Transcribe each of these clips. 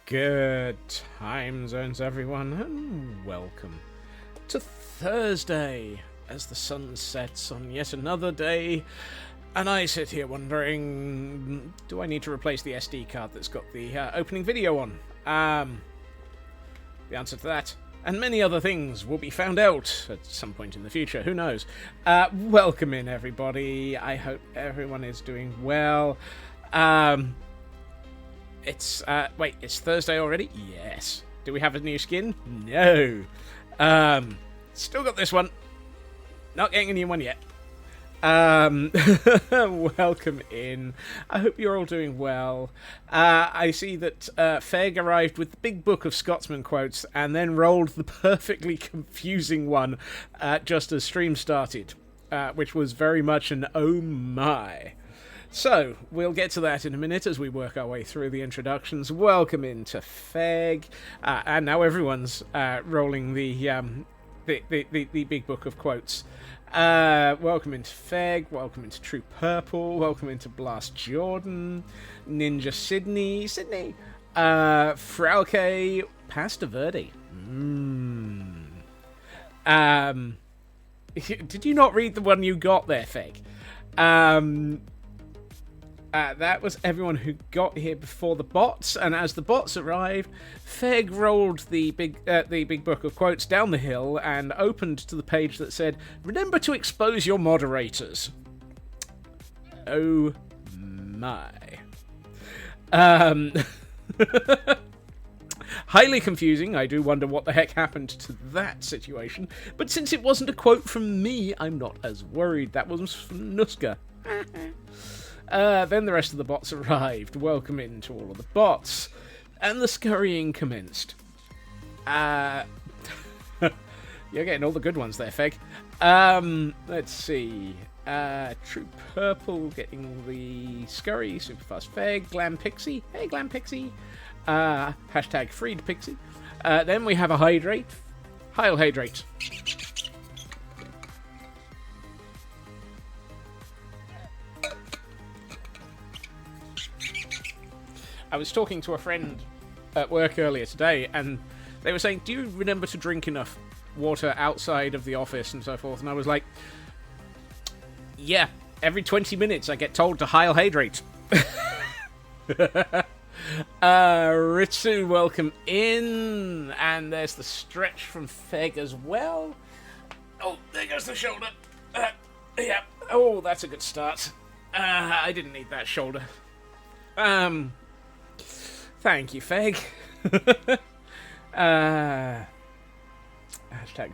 Good time zones, everyone, and welcome to Thursday as the sun sets on yet another day. And I sit here wondering, do I need to replace the SD card that's got the opening video on? The answer to that, and many other things, will be found out at some point in the future. Who knows? Welcome in, everybody. I hope everyone is doing well. It's Thursday already? Yes. Do we have a new skin? No. Still got this one. Not getting a new one yet. Welcome in. I hope you're all doing well. I see that Feg arrived with the big book of Scotsman quotes and then rolled the perfectly confusing one just as stream started, which was very much an oh my. So, we'll get to that in a minute as we work our way through the introductions. Welcome into Feg. And now everyone's rolling the big book of quotes. Welcome into Feg, welcome into True Purple, welcome into Blast Jordan, Ninja Sydney, Frauke, Pasta Verde. Did you not read the one you got there, Feg? That was everyone who got here before the bots, and as the bots arrived, Feg rolled the big book of quotes down the hill and opened to the page that said, "Remember to expose your moderators." Oh my. Highly confusing. I do wonder what the heck happened to that situation, but since it wasn't a quote from me, I'm not as worried. That was from Nuska. Then the rest of the bots arrived. Welcome in to all of the bots. And the scurrying commenced. You're getting all the good ones there, Feg. Let's see. True Purple getting the scurry. Superfast Feg. Glam Pixie. Hey, Glam Pixie. Hashtag Freed Pixie. Then we have a Hydrate. Heil Hydrate. I was talking to a friend at work earlier today, and they were saying, do you remember to drink enough water outside of the office and so forth? And I was like, yeah, every 20 minutes I get told to Heil Hydrate. Ritsu, welcome in. And there's the stretch from Feg as well. Oh, there goes the shoulder. Yeah. Oh, that's a good start. I didn't need that shoulder. Thank you, Feg. Hashtag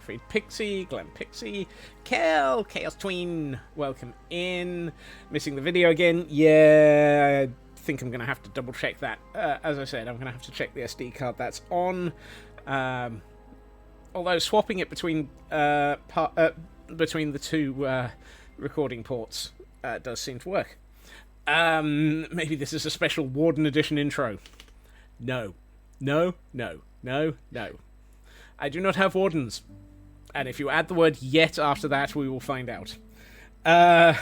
Freed Pixie, Glam Pixie, Chaos Tween, welcome in. Missing the video again? Yeah, I think I'm going to have to double check that. As I said, I'm going to have to check the SD card that's on. Although swapping it between the two recording ports does seem to work. Maybe this is a special Warden Edition intro. No. I do not have wardens. And if you add the word yet after that, we will find out. Ninja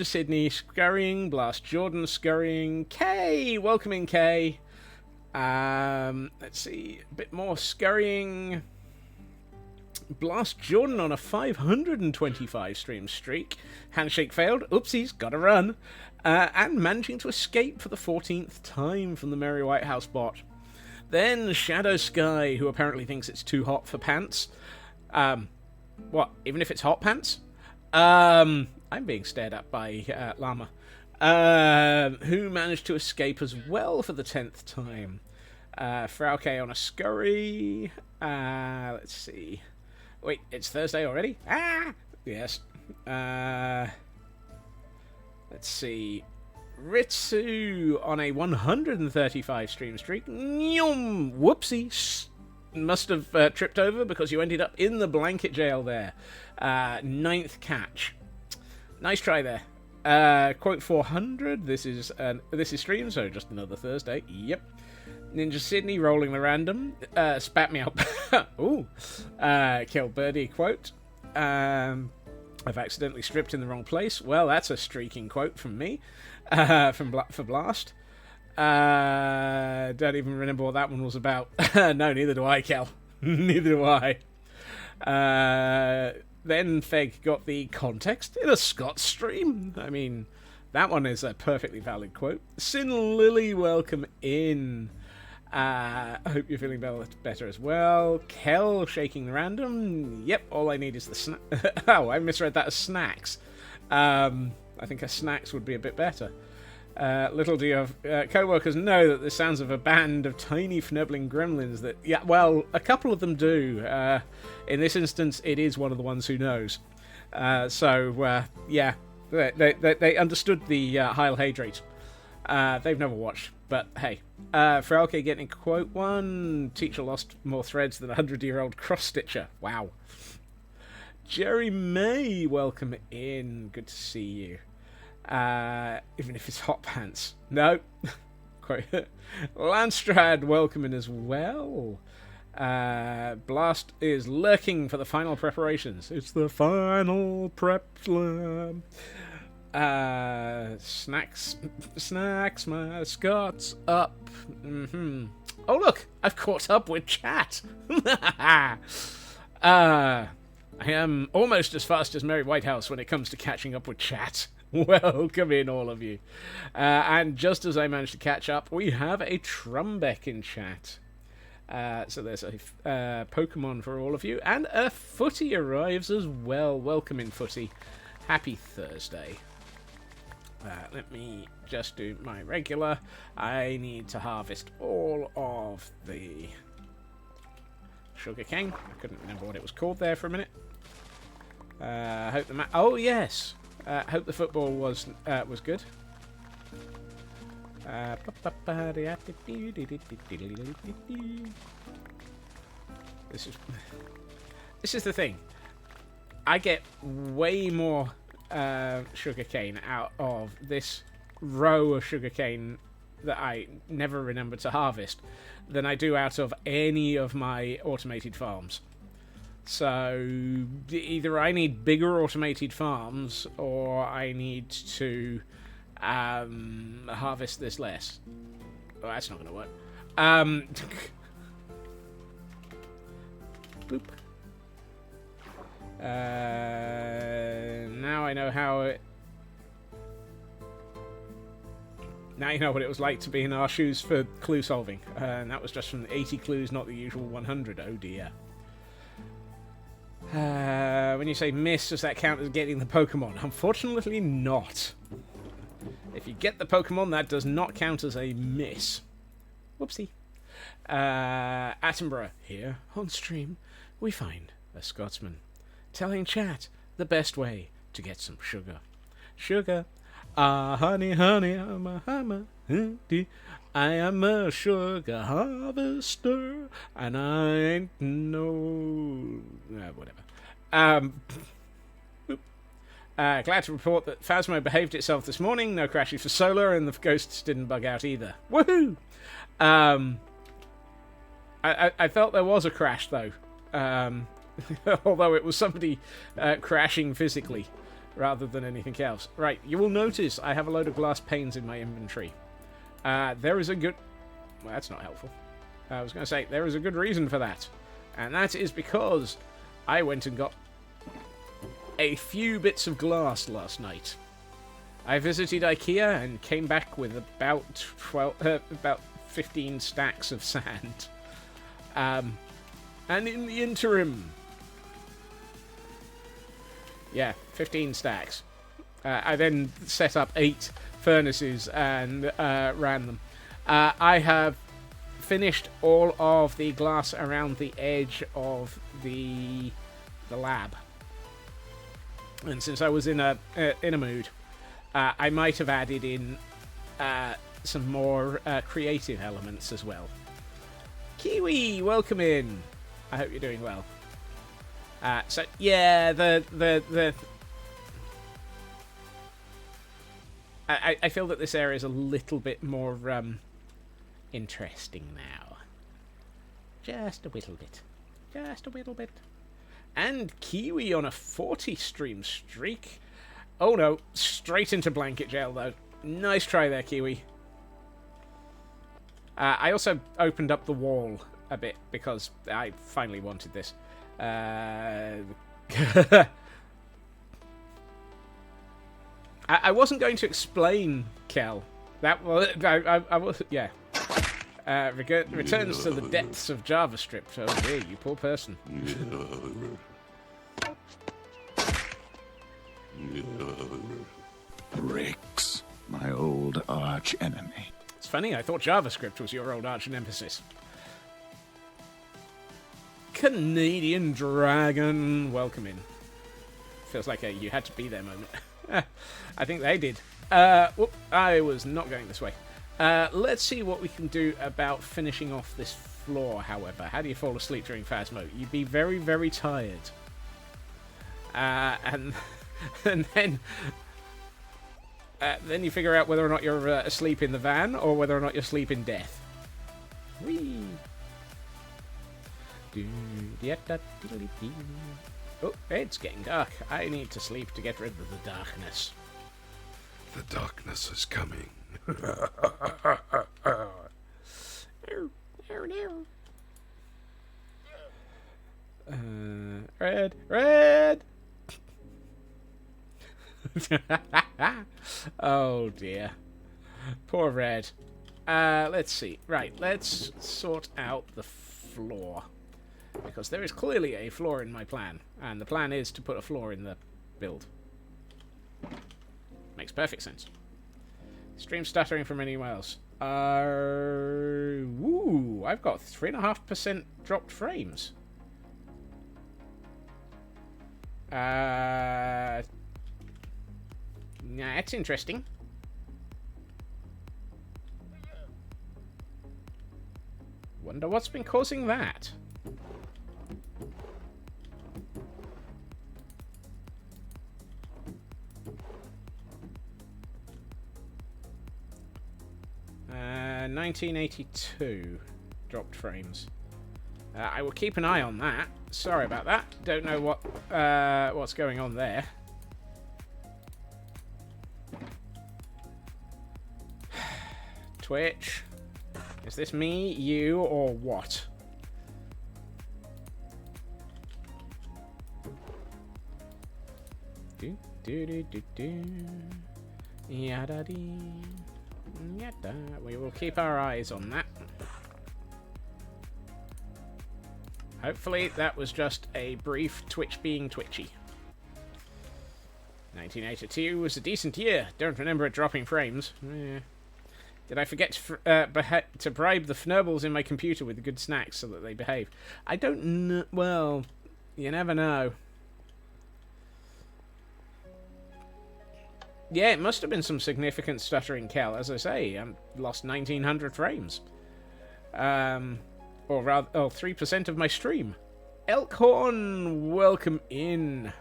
Sydney scurrying, Blast Jordan scurrying, Kay, welcome in Kay. Let's see, a bit more scurrying. Blast Jordan on a 525 stream streak. Handshake failed. Oopsies, gotta run. And managing to escape for the 14th time from the Merry White House bot. Then Shadow Sky, who apparently thinks it's too hot for pants. What? Even if it's hot pants? I'm being stared at by Llama. Who managed to escape as well for the 10th time. Frauke on a scurry. Let's see. Wait, it's Thursday already? Yes. Let's see. Ritsu on a 135 stream streak. Whoopsie. Must have tripped over because you ended up in the blanket jail there. 9th catch. Nice try there. Quote 400. This is stream, so just another Thursday. Yep. Ninja Sydney rolling the random. Spat me out. Ooh. Kill Birdie quote. I've accidentally stripped in the wrong place. Well, that's a streaking quote from me. For Blast. Don't even remember what that one was about. No, neither do I, Cal. Neither do I. Then Feg got the context in a Scott stream. I mean, that one is a perfectly valid quote. Sin Lily, welcome in. I hope you're feeling better as well. Kel, shaking random. Yep, all I need is the snack. Oh, I misread that as snacks. I think a snacks would be a bit better. Little do your co-workers know that the sounds of a band of tiny fnubbling gremlins that... Yeah, well, a couple of them do. In this instance, it is one of the ones who knows. Yeah, they understood the Heil Hydrate. They've never watched, but hey. Frauke getting quote one. Teacher lost more threads than a 100-year-old cross-stitcher. Wow. Jerry May, welcome in. Good to see you. Even if it's hot pants. No. Landstrad, welcome in as well. Blast is lurking for the final preparations. It's the final prep slam. Snacks, mascots up. Oh look, I've caught up with chat. I am almost as fast as Mary Whitehouse when it comes to catching up with chat. Welcome in, all of you. And just as I managed to catch up, we have a Trumbeck in chat. So there's a Pokemon for all of you, and a Footy arrives as well. Welcome in, Footy. Happy Thursday. Let me just do my regular. I need to harvest all of the sugarcane. I couldn't remember what it was called there for a minute. Hope the oh yes. Hope the football was good. This is the thing. I get way more sugarcane out of this row of sugarcane that I never remember to harvest than I do out of any of my automated farms. So either I need bigger automated farms or I need to harvest this less. Oh, that's not going to work. Boop. Now I know how it... Now you know what it was like to be in our shoes for clue solving. And that was just from 80 clues, not the usual 100. Oh dear. When you say miss, does that count as getting the Pokemon? Unfortunately not. If you get the Pokemon, that does not count as a miss. Whoopsie. Attenborough, here on stream, we find a Scotsman telling chat the best way to get some sugar. Sugar. Honey, honey, I'm a hammer. I am a sugar harvester, and I ain't no... whatever. Glad to report that Phasmo behaved itself this morning. No crashes for Solar, and the ghosts didn't bug out either. Woohoo! I felt there was a crash, though. Although it was somebody crashing physically rather than anything else. Right, you will notice I have a load of glass panes in my inventory. There is a good... Well, that's not helpful. I was going to say, there is a good reason for that. And that is because I went and got a few bits of glass last night. I visited IKEA and came back with about 15 stacks of sand. And in the interim... Yeah, 15 stacks. I then set up 8 furnaces and ran them. I have finished all of the glass around the edge of the lab. And since I was in a mood, I might have added in some more creative elements as well. Kiwi, welcome in. I hope you're doing well. So yeah, I feel that this area is a little bit more interesting now. Just a little bit. Just a little bit. And Kiwi on a 40 stream streak. Oh no, straight into blanket jail though. Nice try there, Kiwi. I also opened up the wall a bit because I finally wanted this. I wasn't going to explain, Kel. That was I was yeah. Returns to the depths of JavaScript. Oh dear, you poor person. Bricks, my old arch enemy. It's funny, I thought JavaScript was your old arch nemesis. Canadian Dragon, welcome in. Feels like a you had to be there moment. I think they did. Whoop, I was not going this way. Let's see what we can do about finishing off this floor, however. How do you fall asleep during Phasmo? You'd be very, very tired. And then you figure out whether or not you're asleep in the van or whether or not you're asleep in death. Whee! Oh, it's getting dark. I need to sleep to get rid of the darkness. The darkness is coming. Red! Oh dear. Poor Red. Let's see. Right, let's sort out the floor. Because there is clearly a flaw in my plan. And the plan is to put a flaw in the build. Makes perfect sense. Stream stuttering from anywhere else. Woo! I've got 3.5% dropped frames. That's interesting. Wonder what's been causing that. Uh, 1982 dropped frames. I will keep an eye on that. Sorry about that. Don't know what's going on there. Twitch. Is this me, you, or what? Do do do do do. Yada dee. Yada. We will keep our eyes on that. Hopefully that was just a brief Twitch being twitchy. 1982 was a decent year. Don't remember it dropping frames. Did I forget to bribe the fnurbles in my computer with good snacks so that they behave? I don't know. Well, you never know. Yeah, it must have been some significant stuttering, Kel. As I say, I lost 1,900 frames. Or rather, 3% of my stream. Elkhorn, welcome in.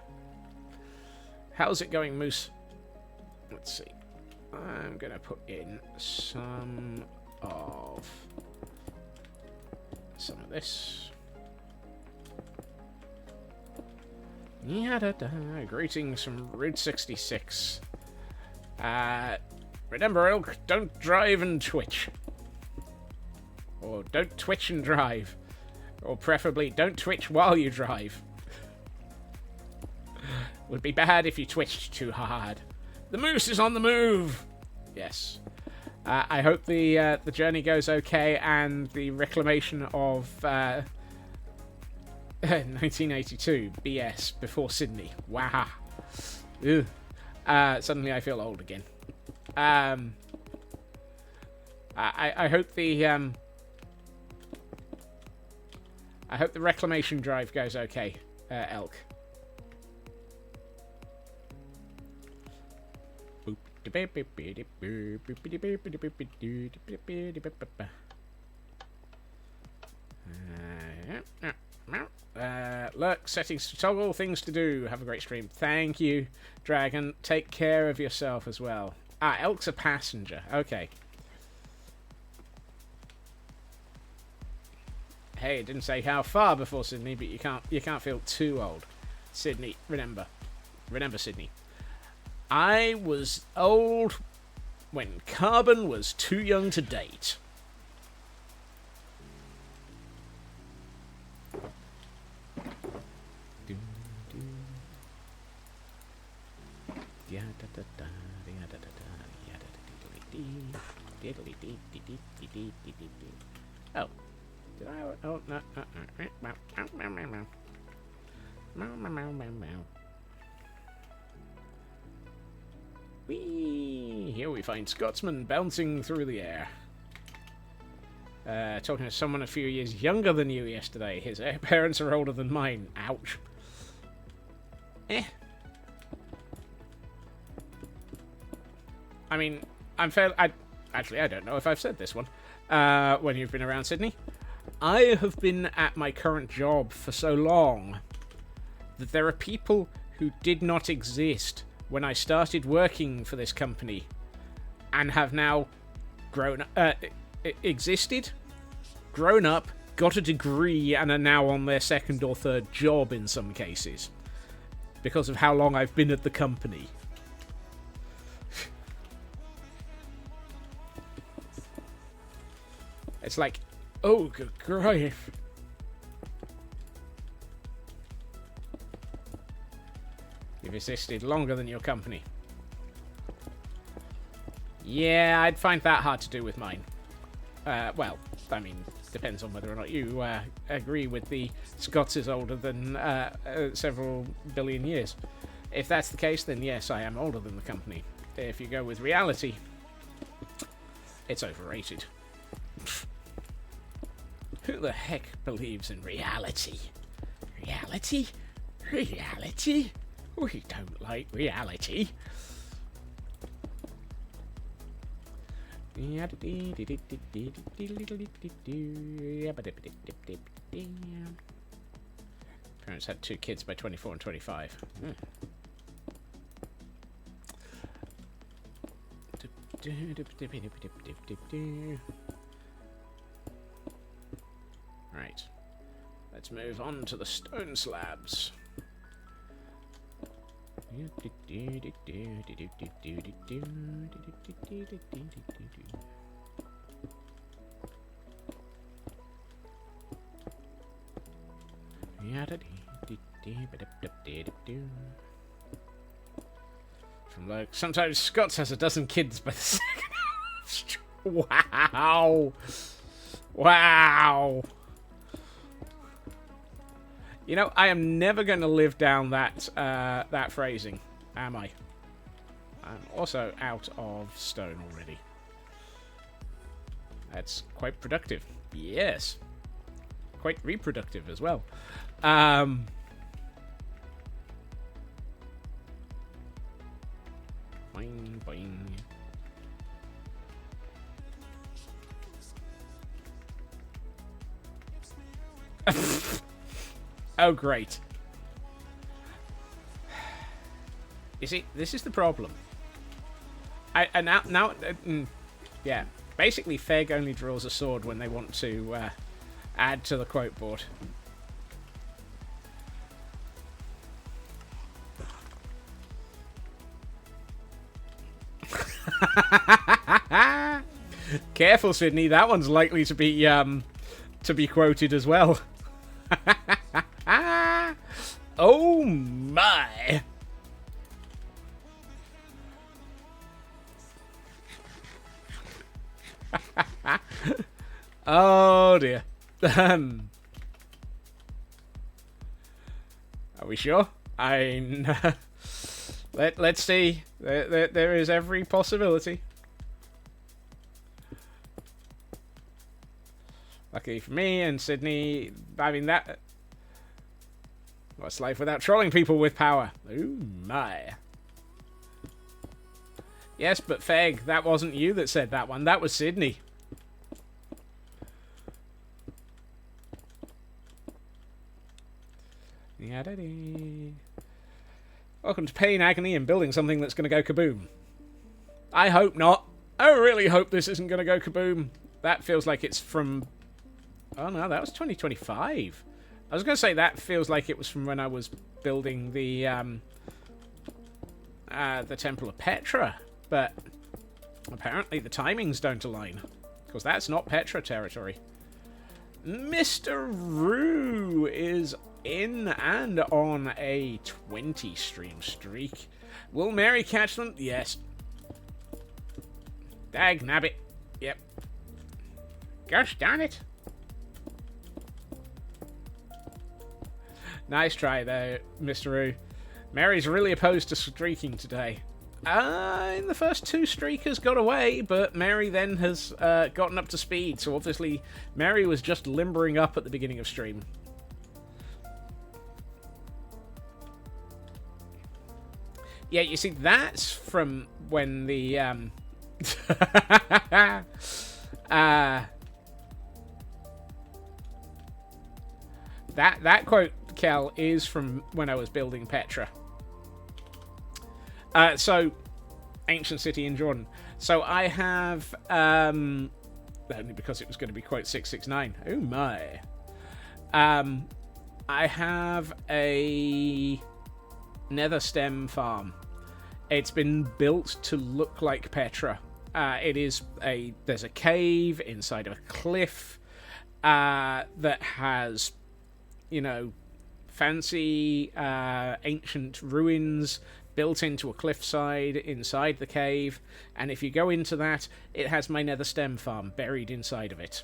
How's it going, Moose? Let's see. I'm going to put in some of this. Greetings from Route 66. Remember, Elk, don't drive and twitch. Or don't twitch and drive. Or preferably, don't twitch while you drive. Would be bad if you twitched too hard. The moose is on the move! Yes. I hope the journey goes okay and the reclamation of 1982 BS before Sydney. Wow. Ugh. Suddenly I feel old again. I hope the I hope the reclamation drive goes okay, Elk. Look, settings to toggle, things to do. Have a great stream. Thank you, Dragon. Take care of yourself as well. Elk's a passenger. Okay. Hey, it didn't say how far before Sydney, but you can't feel too old. Sydney, remember Sydney. I was old when Carbon was too young to date. Oh. Did I? Oh, no. Whee! Here we find Scotsman bouncing through the air. Talking to someone a few years younger than you yesterday. His parents are older than mine. Ouch. I mean, actually, I don't know if I've said this one when you've been around Sydney. I have been at my current job for so long that there are people who did not exist when I started working for this company and have now existed, grown up, got a degree, and are now on their second or third job in some cases because of how long I've been at the company. It's like, oh, good grief. You've existed longer than your company. Yeah, I'd find that hard to do with mine. Well, I mean, depends on whether or not you agree with the Scots is older than several billion years. If that's the case, then yes, I am older than the company. If you go with reality, it's overrated. Who the heck believes in reality? Reality? Reality? We don't like reality. Parents had 2 kids by 24 and 25. Right. Let's move on to the stone slabs. From like, sometimes Scots has a dozen kids by the second. Wow. Wow. You know, I am never going to live down that that phrasing, am I? I'm also out of stone already. That's quite productive. Yes. Quite reproductive as well. Boing, boing. Oh, great. You see, this is the problem. Yeah. Basically, Feg only draws a sword when they want to add to the quote board. Careful, Sydney. That one's likely to be quoted as well. Oh my! Oh dear. Are we sure? Let's see. There is every possibility. Luckily for me and Sydney, I mean that. What's life without trolling people with power? Oh my. Yes, but Feg, that wasn't you that said that one. That was Sydney. Welcome to pain, agony, and building something that's going to go kaboom. I hope not. I really hope this isn't going to go kaboom. That feels like it's from... Oh no, that was 2025. I was going to say that feels like it was from when I was building the Temple of Petra, but apparently the timings don't align, because that's not Petra territory. Mr. Roo is in and on a 20 stream streak. Will Mary catch them? Yes. Dag nabbit. Yep. Gosh darn it. Nice try there, Mr. Roo. Mary's really opposed to streaking today. In the first 2 streakers got away, but Mary then has gotten up to speed, so obviously Mary was just limbering up at the beginning of stream. Yeah, you see, that's from when the that quote, Kel, is from when I was building Petra. So, ancient city in Jordan. So I have, only because it was going to be quote 669. Oh my. I have a nether stem farm. It's been built to look like Petra. There's a cave inside of a cliff that has, fancy ancient ruins built into a cliffside inside the cave, and if you go into that, it has my nether stem farm buried inside of it.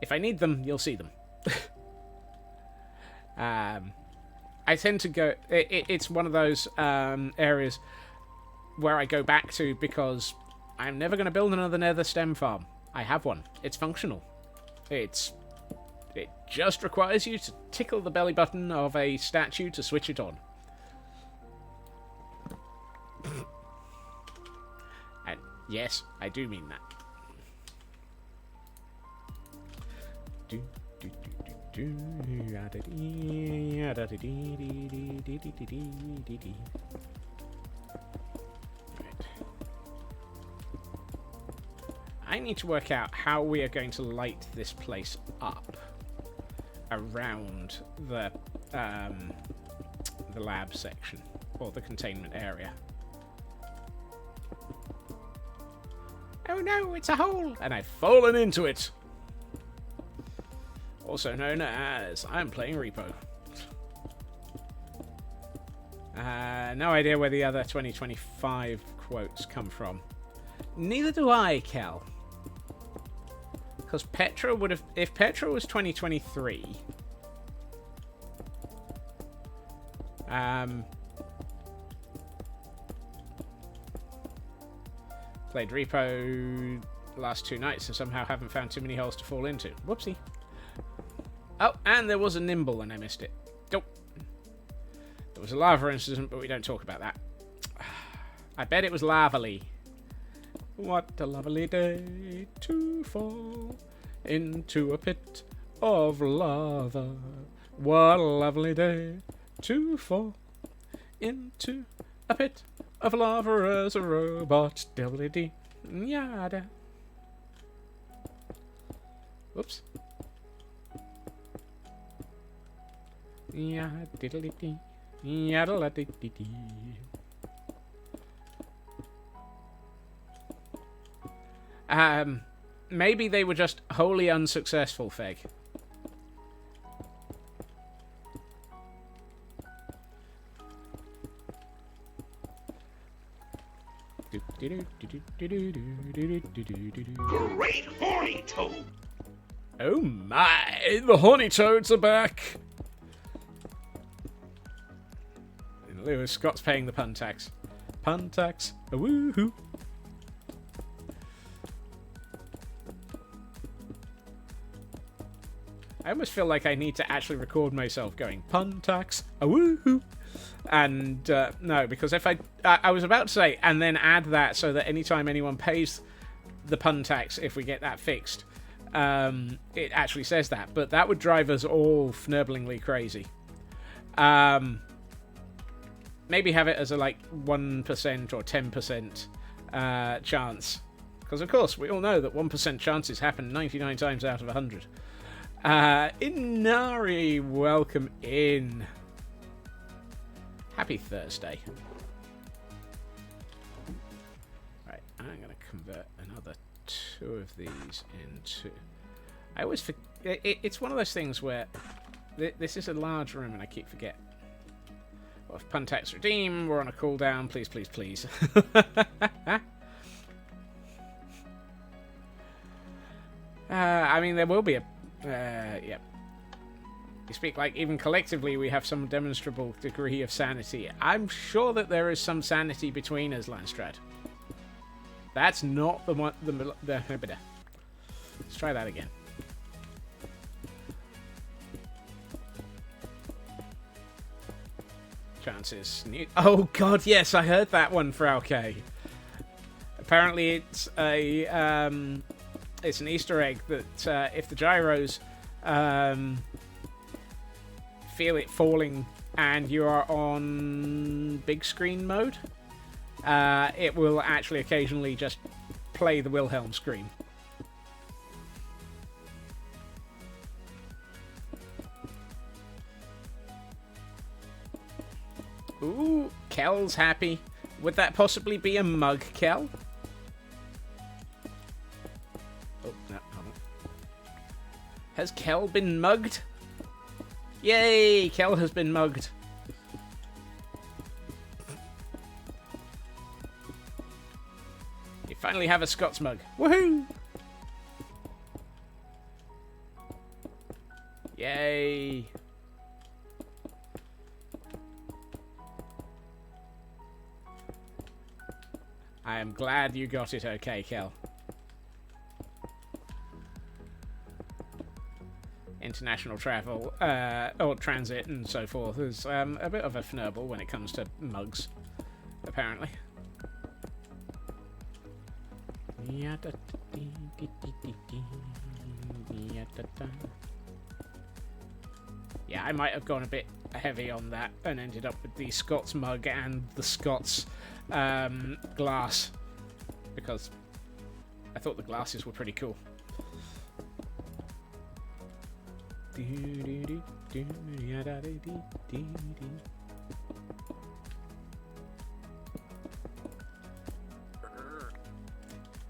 If I need them, you'll see them. I tend to go... It's one of those areas where I go back to because I'm never going to build another nether stem farm. I have one. It's functional. It just requires you to tickle the belly button of a statue to switch it on. And yes, I do mean that. I need to work out how we are going to light this place up around the lab section or the containment area. Oh no, it's a hole! And I've fallen into it! Also known as I'm playing Repo. No idea where the other 2025 quotes come from. Neither do I, Kel. Because Petra would have... If Petra was 2023... Played Repo last 2 nights and somehow haven't found too many holes to fall into. Whoopsie. Oh, and there was a nimble and I missed it. Nope. There was a lava incident, but we don't talk about that. I bet it was lavally. What a lovely day to fall into a pit of lava. What a lovely day to fall into a pit of lava as a robot. Diddly-dee. Yada. Whoops. Yeah, diddly-dee. Yada-la-dee-dee-dee. Maybe they were just wholly unsuccessful, Feg. Great horny toad! Oh my, the horny toads are back! And Lewis Scott's paying the pun tax. Pun tax, a woohoo! I almost feel like I need to actually record myself going, pun tax, a woohoo! And, no, because if I was about to say, and then add that so that anytime anyone pays the pun tax, if we get that fixed, it actually says that. But that would drive us all fnurblingly crazy. Maybe have it as a, 1% or 10% chance. Because, of course, we all know that 1% chances happen 99 times out of 100. Inari, welcome in. Happy Thursday. Right, I'm going to convert another 2 of these into... I always forget... It's one of those things where This is a large room, and I keep forgetting. Well, if Puntex redeem, we're on a cooldown. Please, please, please. I mean, there will be a... yep. You speak like even collectively we have some demonstrable degree of sanity. I'm sure that there is some sanity between us, Landstrad. That's not the one... Let's try that again. Chances. Oh god, yes, I heard that one, Frau K. Apparently it's a it's an Easter egg that if the gyros feel it falling and you are on big screen mode, it will actually occasionally just play the Wilhelm scream. Ooh, Kel's happy. Would that possibly be a mug, Kel? Oh, no, hold on. Has Kel been mugged? Yay, Kel has been mugged. You finally have a Scots mug. Woohoo! Yay. I am glad you got it okay, Kel. International travel, or transit and so forth is a bit of a fnurble when it comes to mugs, apparently. Yeah, I might have gone a bit heavy on that and ended up with the Scots mug and the Scots glass, because I thought the glasses were pretty cool.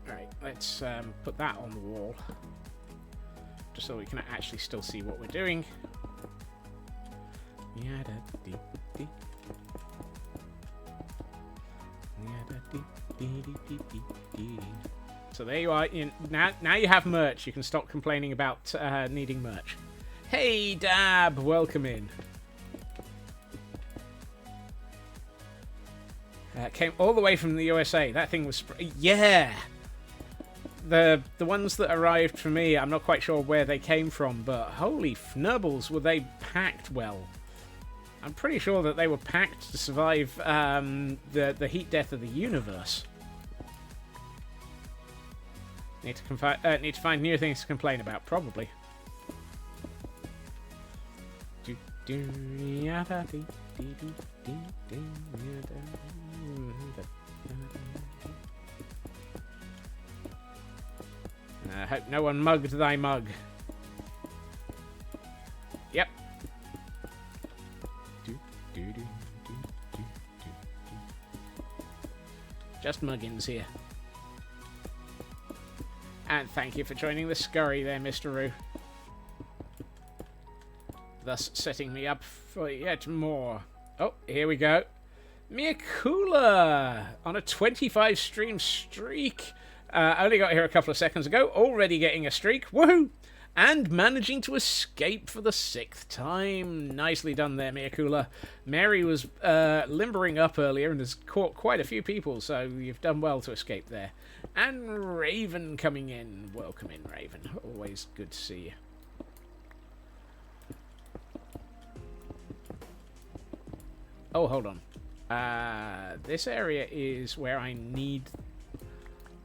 Alright, let's put that on the wall, just so we can actually still see what we're doing. So there you are. Now you have merch. You can stop complaining about needing merch. Hey, Dab, welcome in. Came all the way from the USA. That thing was... yeah! The ones that arrived for me, I'm not quite sure where they came from, but holy fnubbles, were they packed well. I'm pretty sure that they were packed to survive the heat death of the universe. Need to find new things to complain about, probably. I hope no one mugged thy mug. Yep. Just muggins here. And thank you for joining the scurry there, Mr. Roo. Thus setting me up for yet more. Oh, here we go. Miakula on a 25 stream streak. Only got here a couple of seconds ago. Already getting a streak. Woohoo! And managing to escape for the 6th time. Nicely done there, Miakula. Mary was limbering up earlier and has caught quite a few people, so you've done well to escape there. And Raven coming in. Welcome in, Raven. Always good to see you. Oh, hold on. This area is where I need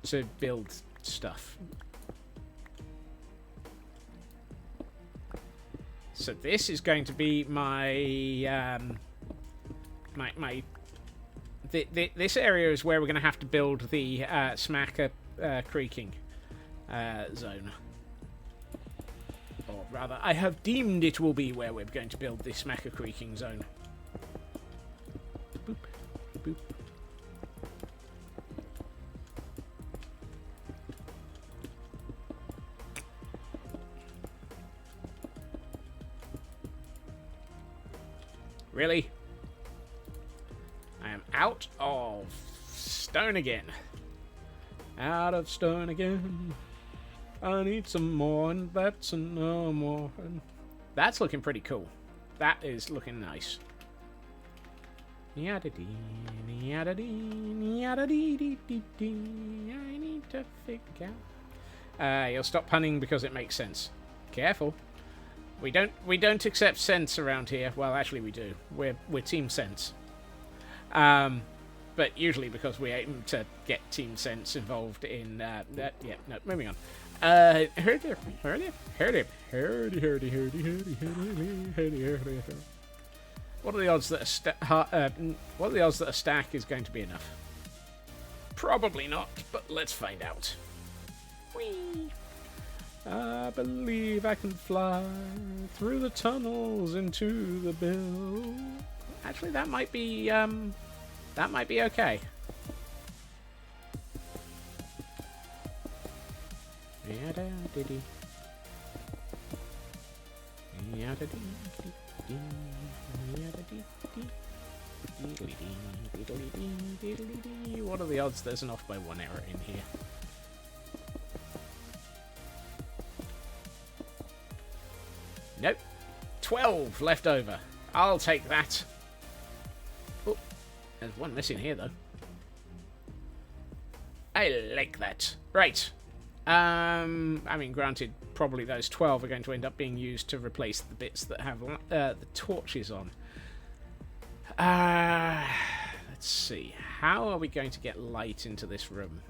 to build stuff. So this is going to be my this area is where we're going to have to build the Smacker Creaking zone. Or rather, I have deemed it will be where we're going to build the Smacker Creaking zone. Boop, boop. Really? I am out of stone again. Out of stone again. I need some more, and that's no more. That's looking pretty cool. That is looking nice. Yada-dee, yada-dee, yada-dee-dee-dee-dee. I need to figure out. You'll stop punning because it makes sense. Careful. We don't accept sense around here. Well, actually, we do. We're Team Sense. But usually because we aim to get Team Sense involved in that. Yeah, no, moving on. What are the odds that a stack is going to be enough? Probably not, but let's find out. Whee! I believe I can fly through the tunnels into the bill. Actually, that might be okay. What are the odds there's an off by 1 error in here? Nope. 12 left over. I'll take that. Oh, there's one missing here, though. I like that. Right. I mean, granted, probably those 12 are going to end up being used to replace the bits that have the torches on. Let's see. How are we going to get light into this room?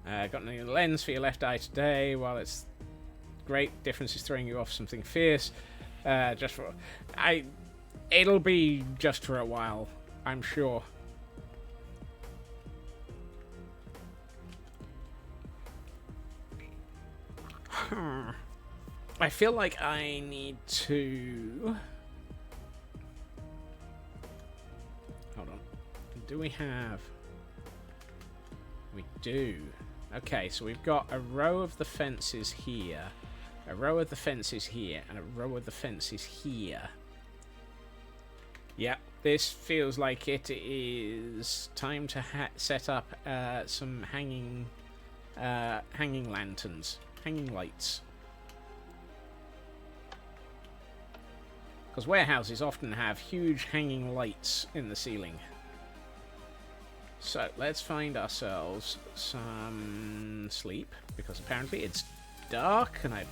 Got a new lens for your left eye today. While it's great, difference is throwing you off something fierce. Just for... It'll be just for a while, I'm sure. I feel like I need to... Hold on. Do we have... We do. Okay, so we've got a row of the fences here, a row of the fences here, and a row of the fences here. Yep, this feels like it is time to set up some hanging lanterns, hanging lights. Because warehouses often have huge hanging lights in the ceiling. So, let's find ourselves some sleep, because apparently it's dark, and I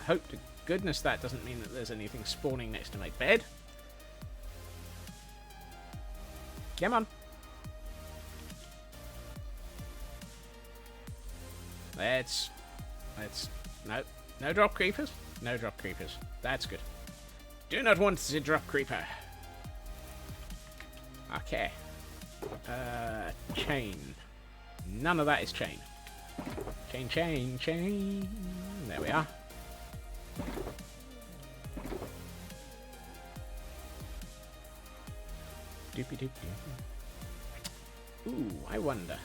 hope to goodness that doesn't mean that there's anything spawning next to my bed. Come on. No drop creepers? No drop creepers. That's good. Do not want the drop creeper. Okay. Chain. None of that is chain. Chain, chain, chain. There we are. Doopy doop doop. Ooh, I wonder.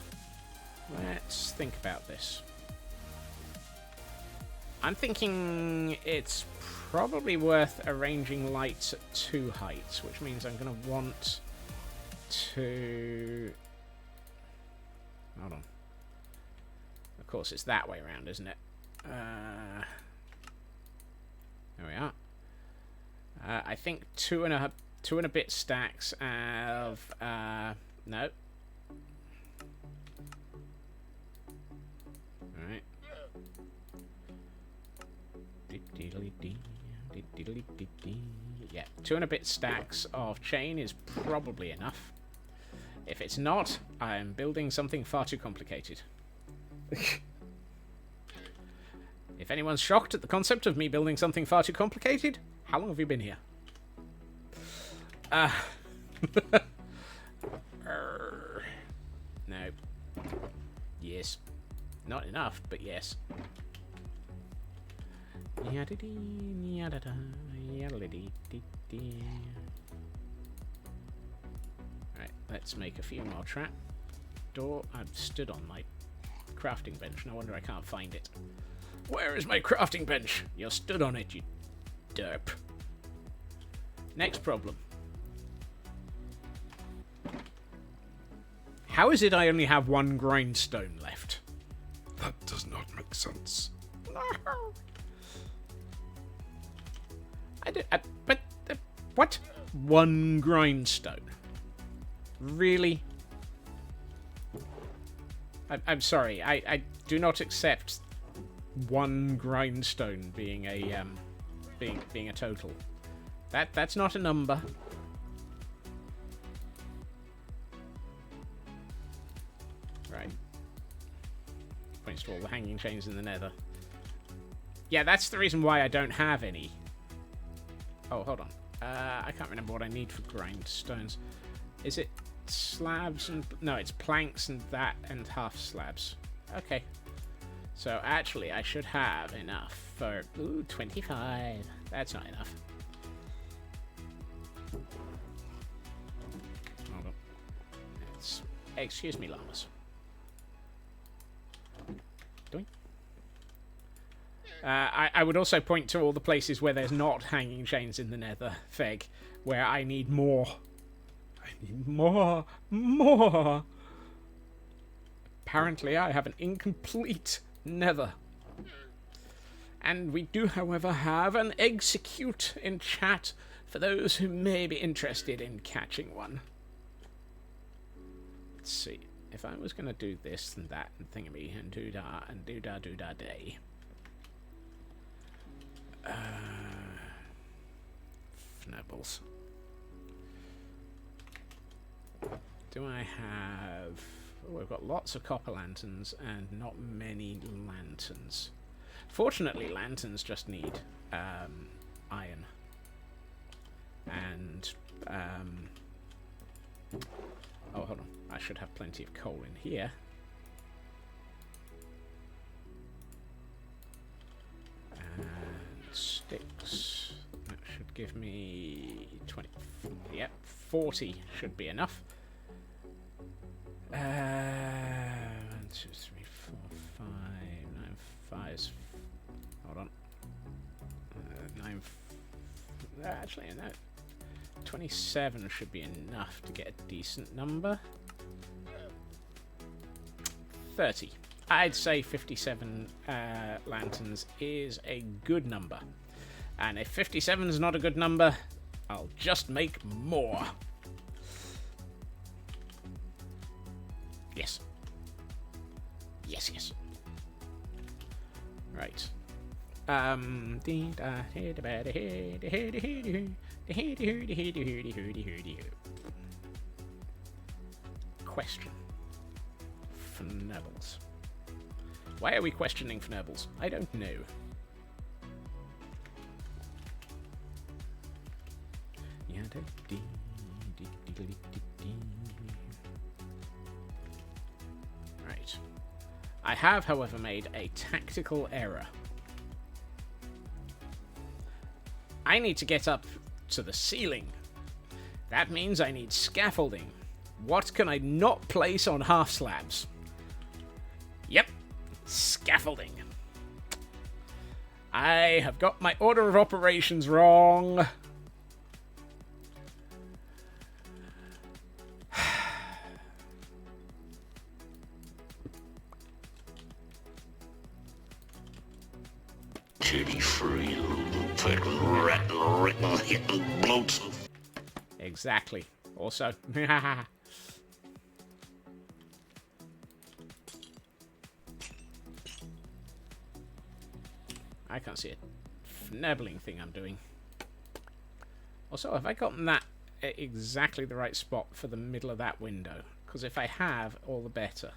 Let's think about this. I'm thinking it's probably worth arranging lights at 2 heights, which means I'm going to want to... Hold on. Of course, it's that way around, isn't it? There we are. I think two and a bit stacks of... no. Alright. Yeah, 2 and a bit stacks of chain is probably enough. If it's not, I'm building something far too complicated. If anyone's shocked at the concept of me building something far too complicated, how long have you been here? No. Yes. Not enough, but yes. Alright, let's make a few more trap door. I've stood on my crafting bench. No wonder I can't find it. Where is my crafting bench? You're stood on it, you derp. Next problem. How is it I only have one grindstone left? That does not make sense. What? One grindstone? Really? I'm sorry. I do not accept one grindstone being a being a total. That's not a number. Right. Points to all the hanging chains in the nether. Yeah, that's the reason why I don't have any. Oh, hold on. I can't remember what I need for grindstones. Is it slabs and... No, it's planks and that and half slabs. Okay. So, actually, I should have enough for... Ooh, 25. That's not enough. Hold on. Excuse me, llamas. Doink. I would also point to all the places where there's not hanging chains in the nether, Feg, where I need more. I need more. Apparently I have an incomplete nether. And we do, however, have an execute in chat for those who may be interested in catching one. Let's see. If I was going to do this and that and thingamy and doo-dah and doo-dah day. Fnibbles. Do I have... Oh, we've got lots of copper lanterns and not many lanterns. Fortunately, lanterns just need iron. And... Oh, hold on. I should have plenty of coal in here. And sticks. That should give me 20. Yep, 40 should be enough. 1, 2, 3, 4, 5, 9, 5. Hold on. 9. Actually, no. 27 should be enough to get a decent number. 30. I'd say 57 lanterns is a good number. And if 57 is not a good number, I'll just make more. Yes. Yes. Right. Question. Fnibbles. Why are we questioning Fnibbles? I don't know. Right. I have, however, made a tactical error. I need to get up to the ceiling. That means I need scaffolding. What can I not place on half slabs? Yep, scaffolding. I have got my order of operations wrong. Titty-free, hitting bloats. Exactly. Also, I can't see a fnibbling thing I'm doing. Also, have I gotten that at exactly the right spot for the middle of that window? Because if I have, all the better.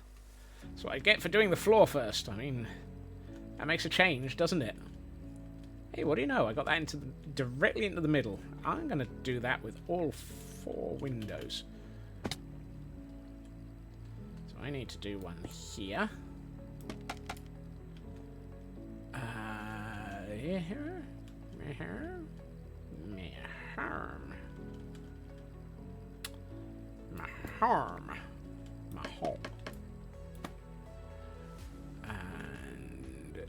That's what I get for doing the floor first. I mean, that makes a change, doesn't it? Hey, what do you know? I got that directly into the middle. I'm going to do that with all 4 windows. So I need to do one here. Here. Maharm. And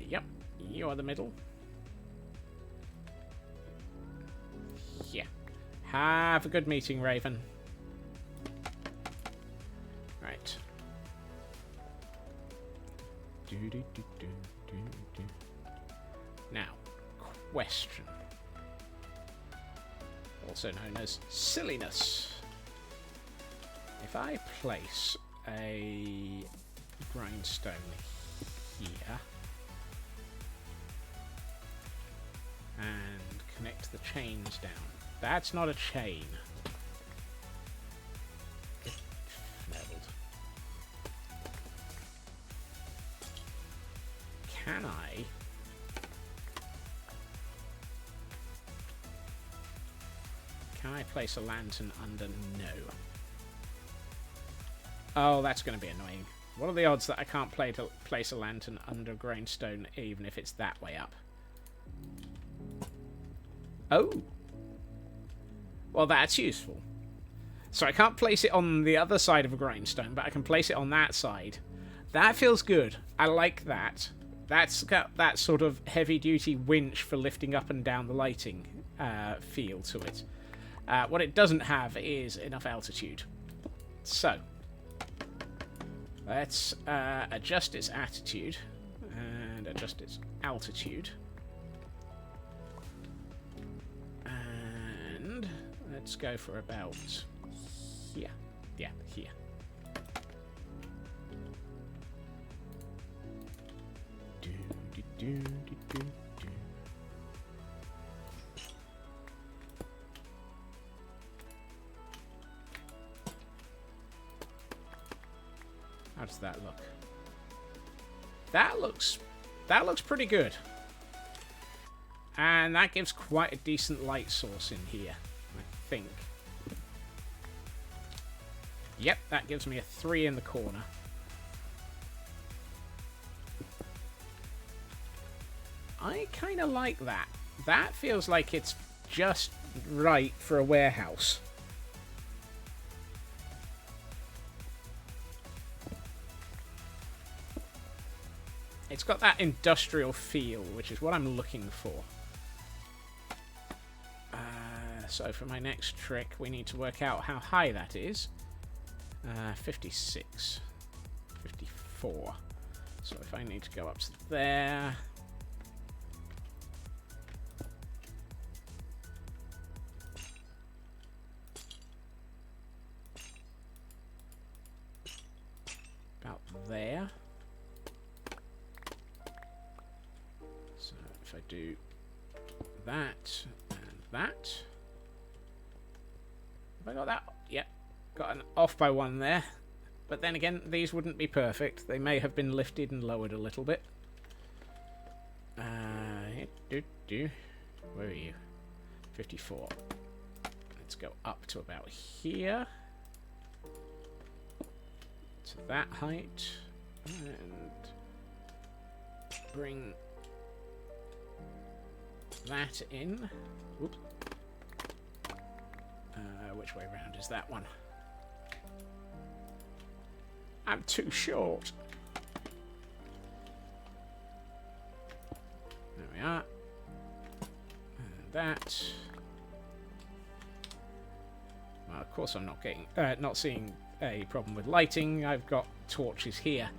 yep, you are the middle. Have a good meeting, Raven. Right. Now, question. Also known as silliness. If I place a grindstone here and connect the chains down, that's not a chain. Meddled. Can I? Can I place a lantern under? No. Oh, that's going to be annoying. What are the odds that I can't place a lantern under grindstone even if it's that way up? Oh. Well, that's useful. So I can't place it on the other side of a grindstone, but I can place it on that side. That feels good. I like that. That's got that sort of heavy-duty winch for lifting up and down the lighting feel to it. What it doesn't have is enough altitude. So, let's adjust its attitude and adjust its altitude. And let's go for about here. Yeah, here. How does that look? That looks pretty good. And that gives quite a decent light source in here, I think. Yep, that gives me a 3 in the corner. I kind of like that. That feels like it's just right for a warehouse. It's got that industrial feel, which is what I'm looking for. So for my next trick, we need to work out how high that is. 56. 54. So if I need to go up to there... about there. So if I do that and that... Have I got that? Yep. Got an off by 1 there. But then again, these wouldn't be perfect. They may have been lifted and lowered a little bit. Where are you? 54. Let's go up to about here. To that height. And bring that in. Oops. Which way round is that one? I'm too short. There we are. And that. Well, of course I'm not getting, not seeing a problem with lighting. I've got torches here.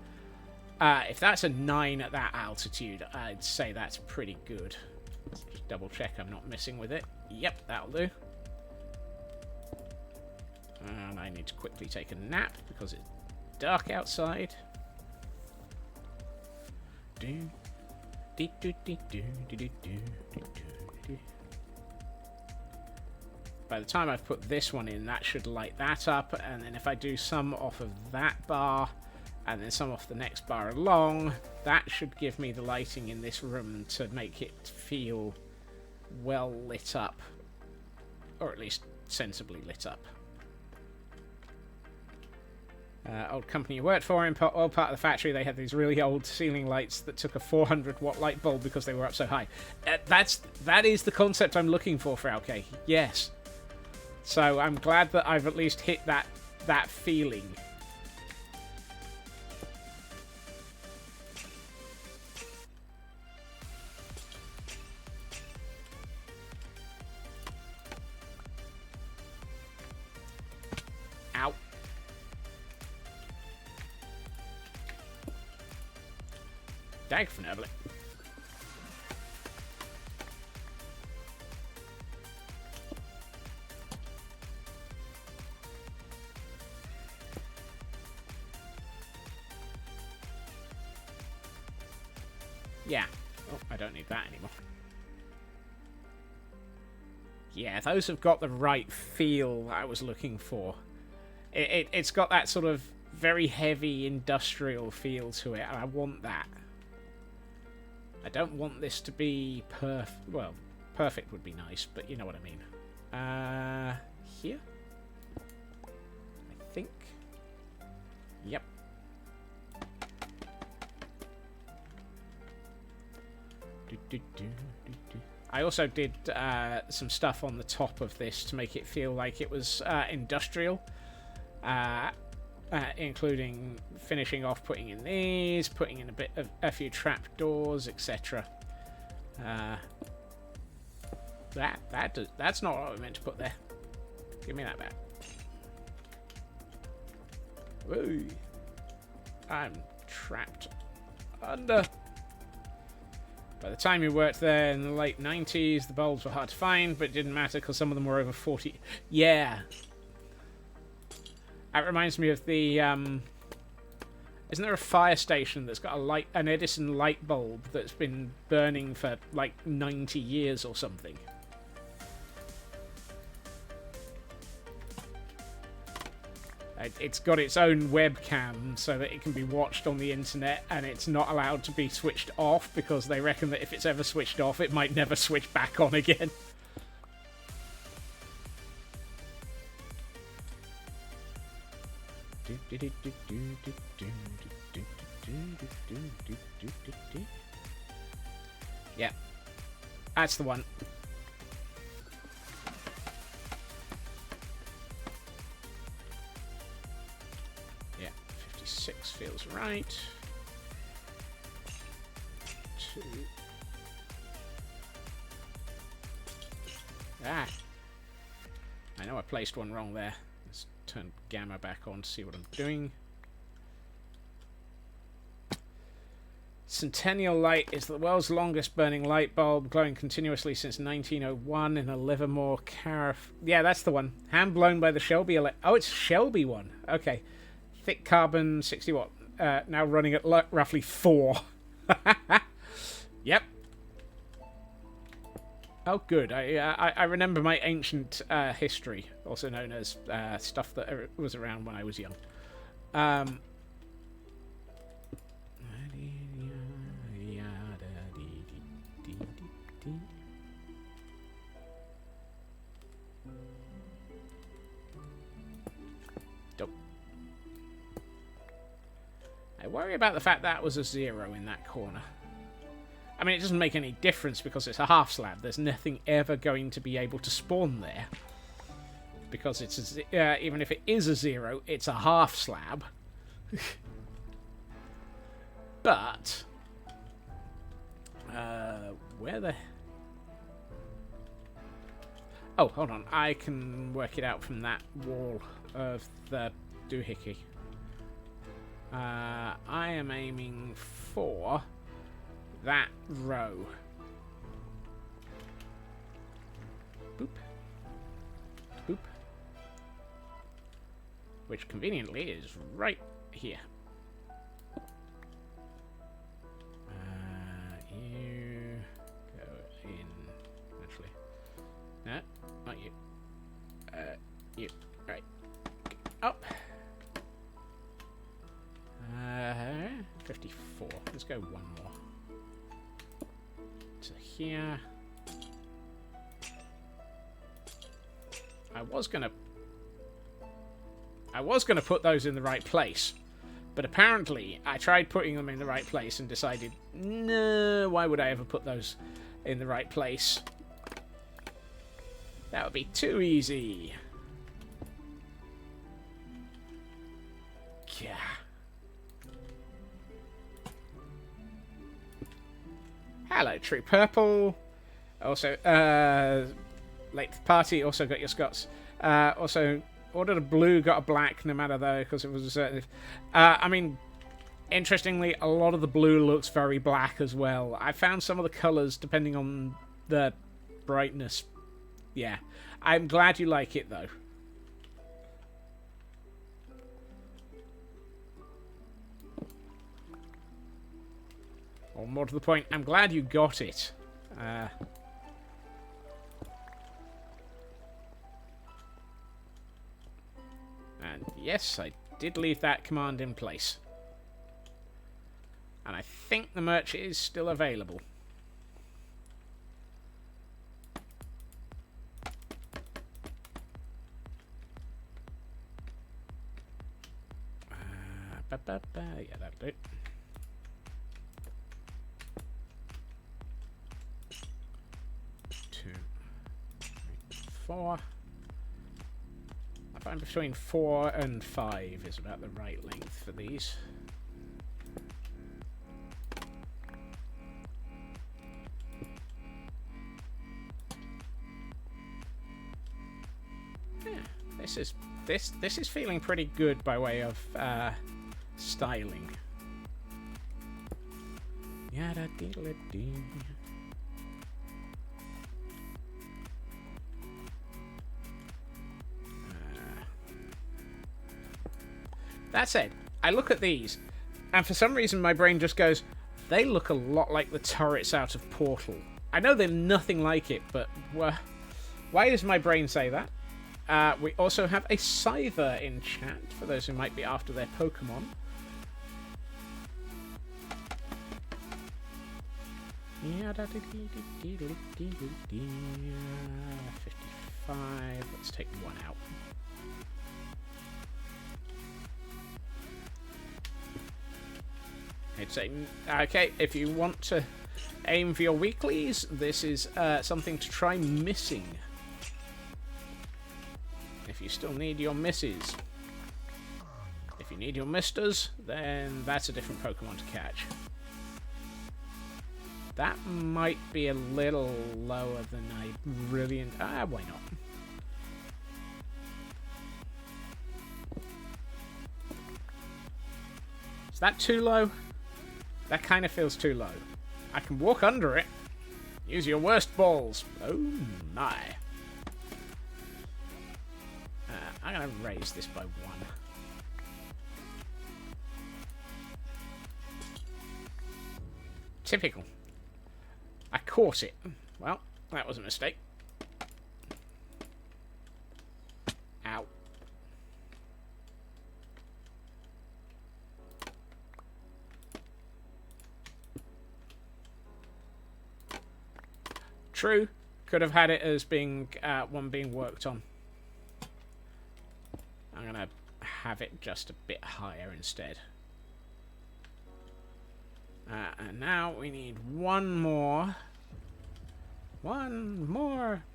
If that's a 9 at that altitude, I'd say that's pretty good. Let's just double check I'm not messing with it. Yep, that'll do. And I need to quickly take a nap because it's dark outside. By the time I've put this one in, that should light that up, and then if I do some off of that bar and then some off the next bar along, that should give me the lighting in this room to make it feel well lit up, or at least sensibly lit up. Old company you worked for, in old part of the factory, they had these really old ceiling lights that took a 400-watt light bulb because they were up so high. That is the concept I'm looking for Frauke. Yes. So I'm glad that I've at least hit that feeling. Definitely. Yeah. Oh, I don't need that anymore. Yeah, those have got the right feel I was looking for. It's got that sort of very heavy industrial feel to it, and I want that. I don't want this to be well, perfect would be nice, but you know what I mean. Here? I think. Yep. I also did some stuff on the top of this to make it feel like it was industrial, including finishing off putting in these, putting in a few trapdoors, etc. That's not what I meant to put there. Give me that back. Woo! I'm trapped under. By the time we worked there in the late 90s, the bulbs were hard to find, but it didn't matter because some of them were over 40. Yeah. That reminds me of the... isn't there a fire station that's got an Edison light bulb that's been burning for like 90 years or something? It's got its own webcam so that it can be watched on the internet, and it's not allowed to be switched off because they reckon that if it's ever switched off, it might never switch back on again. Yeah, that's the one. Yeah, 56 feels right. 2. Ah. I know I placed one wrong there. Let's turn gamma back on to see what I'm doing. Centennial light is the world's longest burning light bulb, glowing continuously since 1901 in a Livermore Carafe. Yeah, that's the one. Hand blown by the Shelby. Oh, it's Shelby one. Okay. Thick carbon, 60 watt. Now running at roughly 4. Yep. Oh, good. I remember my ancient history, also known as stuff that was around when I was young. Dope. I worry about the fact that was a 0 in that corner. I mean, it doesn't make any difference because it's a half slab. There's nothing ever going to be able to spawn there. Because it's even if it is a 0, it's a half slab. But... where the... Oh, hold on. I can work it out from that wall of the doohickey. I am aiming for... that row. Boop. Boop. Which conveniently is right here. You go in. Actually. No, not you. You. Right. Up. 54. Let's go one more. To here. I was gonna put those in the right place, but apparently I tried putting them in the right place and decided, no, why would I ever put those in the right place? That would be too easy. Yeah. Hello, True Purple. Also, late to the party. Also got your Scots. Also, ordered a blue, got a black, no matter though, because it was a certain... I mean, Interestingly, a lot of the blue looks very black as well. I found some of the colours, depending on the brightness. Yeah. I'm glad you like it, though. Or more to the point, I'm glad you got it. And yes, I did leave that command in place. And I think the merch is still available. Yeah, that'll do. Two, three, four. I find between 4 and 5 is about the right length for these. Yeah, this is feeling pretty good by way of styling. Yada diddle dee. That said, I look at these, and for some reason my brain just goes, they look a lot like the turrets out of Portal. I know they're nothing like it, but why does my brain say that? We also have a Scyther in chat, for those who might be after their Pokemon. Yeah, 55. Let's take one out. I'd say, okay, if you want to aim for your weeklies, this is something to try missing. If you still need your misses. If you need your misters, then that's a different Pokemon to catch. That might be a little lower than I really... why not? Is that too low? That kind of feels too low. I can walk under it. Use your worst balls. Oh my. I'm going to raise this by 1. Typical. I caught it. Well, that was a mistake. Ow. True. Could have had it as being one being worked on. I'm going to have it just a bit higher instead. And now we need one more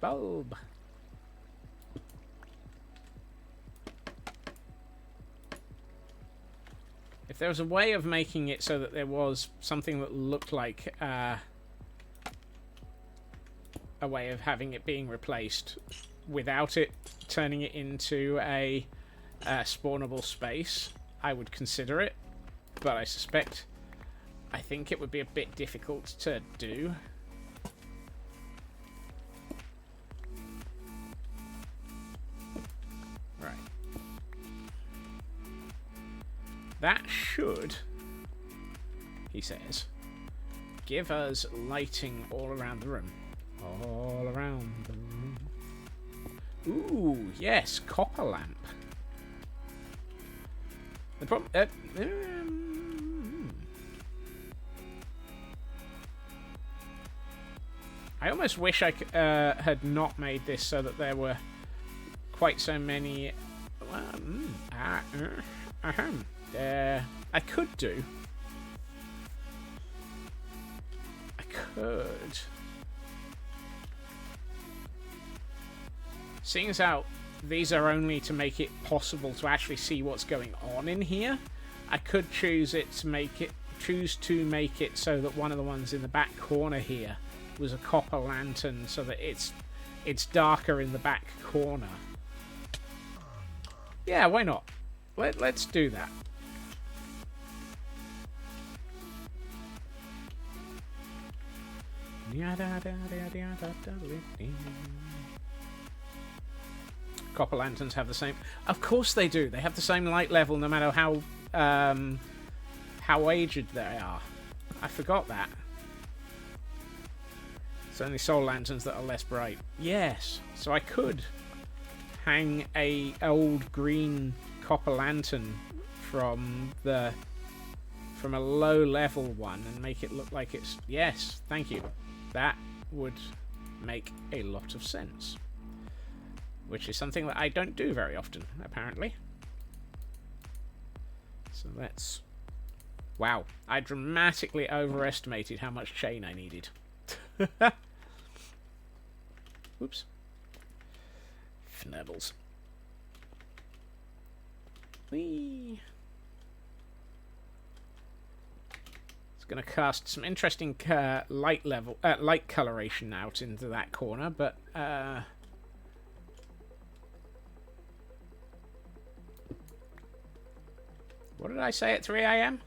bulb. If there was a way of making it so that there was something that looked like a way of having it being replaced without it turning it into a spawnable space, I would consider it, but I think it would be a bit difficult to do. Right. That should, he says, give us lighting all around the room. All around the room. Ooh, yes, copper lamp. The problem... I almost wish I had not made this so that there were quite so many... I could do. I could. Seeing as how these are only to make it possible to actually see what's going on in here, I could choose to make it so that one of the ones in the back corner here was a copper lantern, so that it's darker in the back corner. Yeah, why not? Let's do that. Copper lanterns have the same. Of course they do. They have the same light level no matter how aged they are. I forgot that. It's only soul lanterns that are less bright. Yes. So I could hang a old green copper lantern from a low level one and make it look like it's... Yes, thank you. That would make a lot of sense. Which is something that I don't do very often, apparently. So let's... Wow, I dramatically overestimated how much chain I needed. Oops. Fnibbles. Whee! It's going to cast some interesting light coloration out into that corner, but what did I say at 3 a.m.?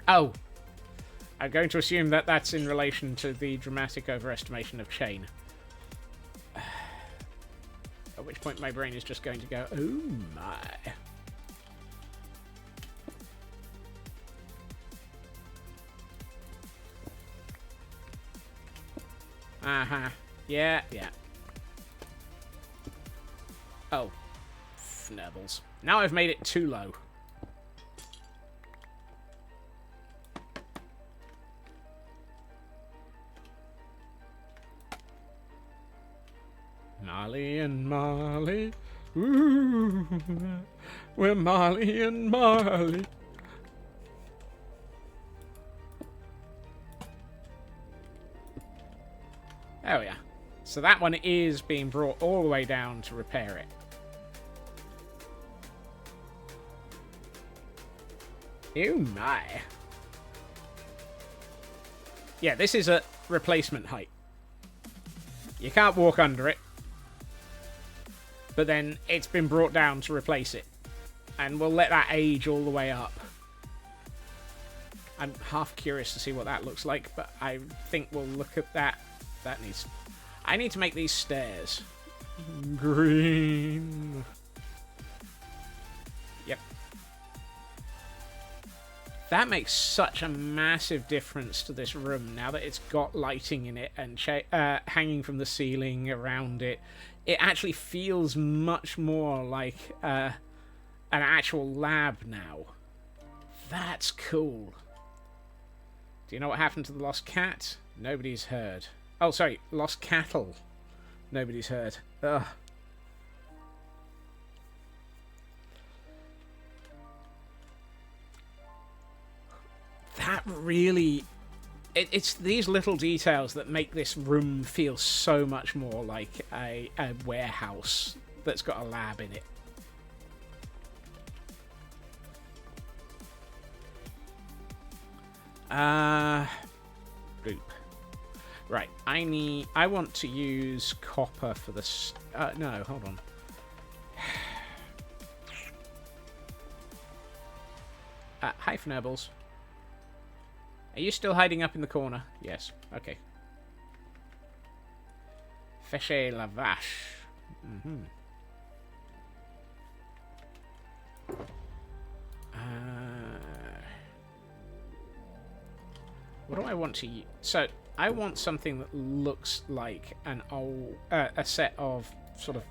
Oh, I'm going to assume that that's in relation to the dramatic overestimation of chain. At which point my brain is just going to go, oh my. Uh-huh. Yeah. Oh. Fnibbles. Now I've made it too low. Molly and Molly. Ooh. We're Molly and Molly. Oh yeah. So that one is being brought all the way down to repair it. Oh my. Yeah, this is a replacement height. You can't walk under it. But then it's been brought down to replace it. And we'll let that age all the way up. I'm half curious to see what that looks like, but I think we'll look at that. That needs... I need to make these stairs. Green. Yep. That makes such a massive difference to this room now that it's got lighting in it and hanging from the ceiling around it. It actually feels much more like an actual lab now. That's cool. Do you know what happened to the lost cat? Nobody's heard. Oh, sorry, lost cattle. Nobody's heard. Ugh. That really... It's these little details that make this room feel so much more like a warehouse that's got a lab in it. Boop. Right, I want to use copper for this. No, hold on. Hi, Fnibbles. Are you still hiding up in the corner? Yes. Okay. Fêche la vache. Mm-hmm. What do I want to use? So, I want something that looks like an old, a set of sort of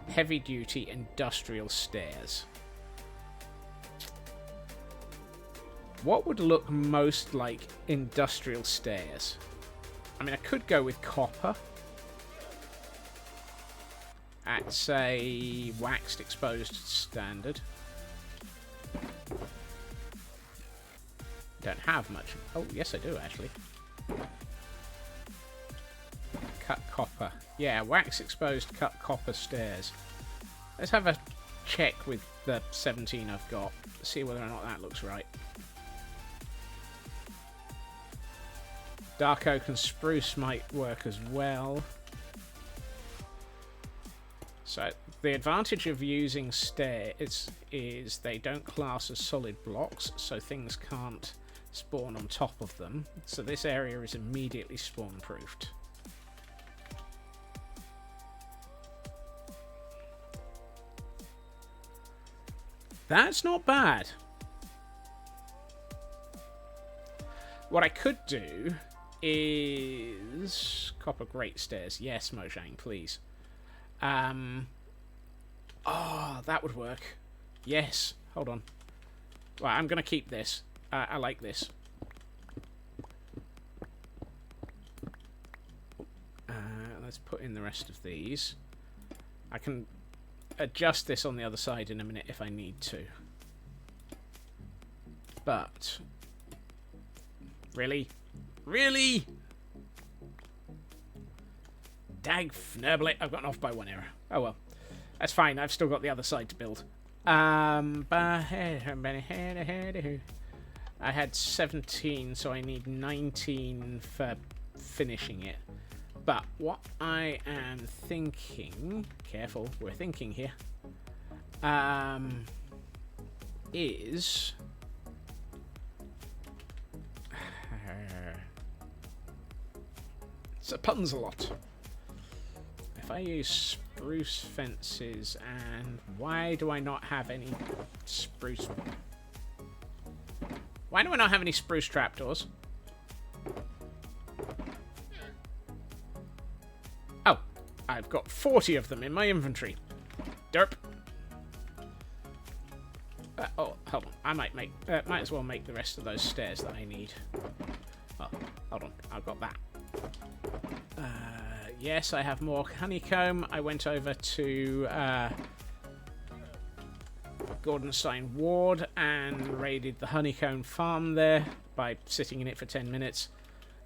heavy-duty industrial stairs. What would look most like industrial stairs? I mean, I could go with copper. At, say, waxed exposed standard. Don't have much. Oh, yes I do, actually. Cut copper. Yeah, wax exposed cut copper stairs. Let's have a check with the 17 I've got. See whether or not that looks right. Dark oak and spruce might work as well. So The advantage of using stairs is they don't class as solid blocks, so things can't spawn on top of them. So this area is immediately spawn-proofed. That's not bad. What I could do is copper grate stairs. Yes, Mojang, please. Oh, that would work. Yes. Hold on. Right, I'm going to keep this. I like this. Let's put in the rest of these. I can adjust this on the other side in a minute if I need to. But... Really? Really? Dag fnerblet. I've gotten off by one error. Oh well. That's fine. I've still got the other side to build. I had 17, so I need 19 for finishing it. But what I am thinking... Careful, we're thinking here. Is... It's a puns a lot. If I use spruce fences, and why do I not have any spruce? Why do I not have any spruce trapdoors? Oh, I've got 40 of them in my inventory. Derp. Oh, hold on. I might as well make the rest of those stairs that I need. Oh, hold on. I've got that. Yes, I have more honeycomb. I went over to Gordonstein Ward and raided the honeycomb farm there by sitting in it for 10 minutes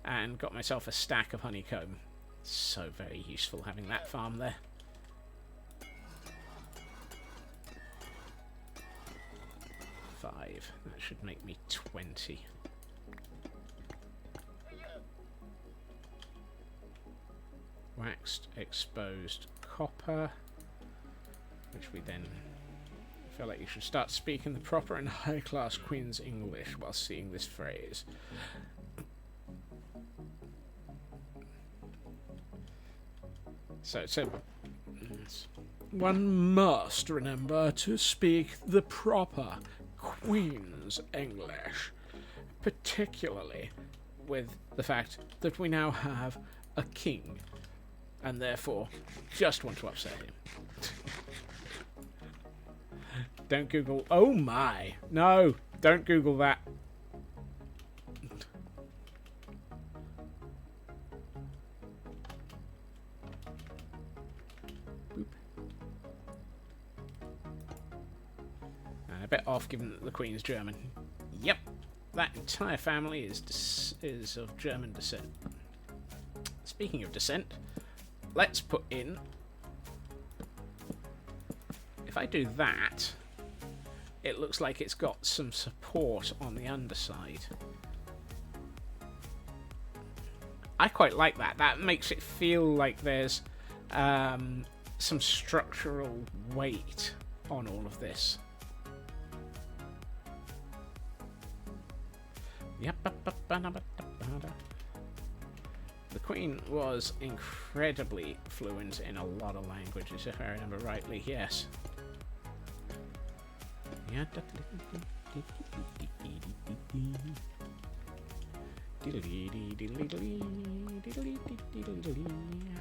and got myself a stack of honeycomb. So very useful having that farm there. Five. That should make me 20. Waxed exposed copper, which we then... I feel like you should start speaking the proper and high-class Queen's English while seeing this phrase. So one must remember to speak the proper Queen's English, particularly with the fact that we now have a king, and therefore just want to upset him. Don't Google... Oh my! No! Don't Google that. Boop. And a bit off given that the Queen's German. Yep. That entire family is of German descent. Speaking of descent, let's put in... If I do that, it looks like it's got some support on the underside. I quite like that. That makes it feel like there's some structural weight on all of this. The Queen was incredibly fluent in a lot of languages, if I remember rightly, yes.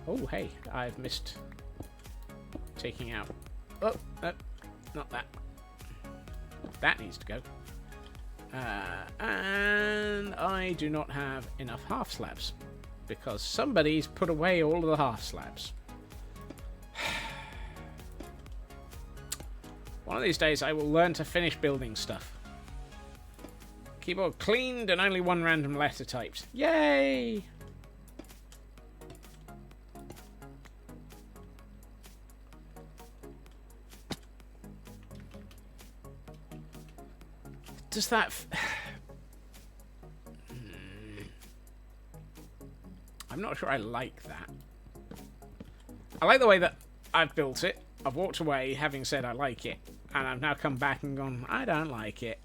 Oh, hey, I've missed taking out... Oh, not that. That needs to go. And I do not have enough half slabs, because somebody's put away all of the half slabs. One of these days I will learn to finish building stuff. Keyboard cleaned and only one random letter typed. Yay! Does that... I'm not sure I like that. I like the way that I've built it. I've walked away having said I like it, and I've now come back and gone, I don't like it.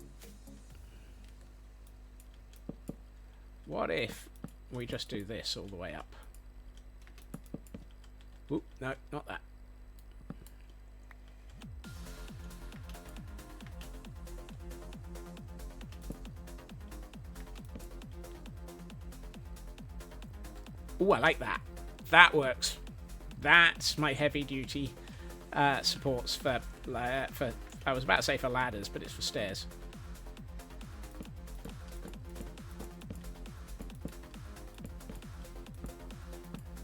What if we just do this all the way up? Oop, no, not that. Ooh, I like that. That works. That's my heavy duty supports for I was about to say for ladders, but it's for stairs.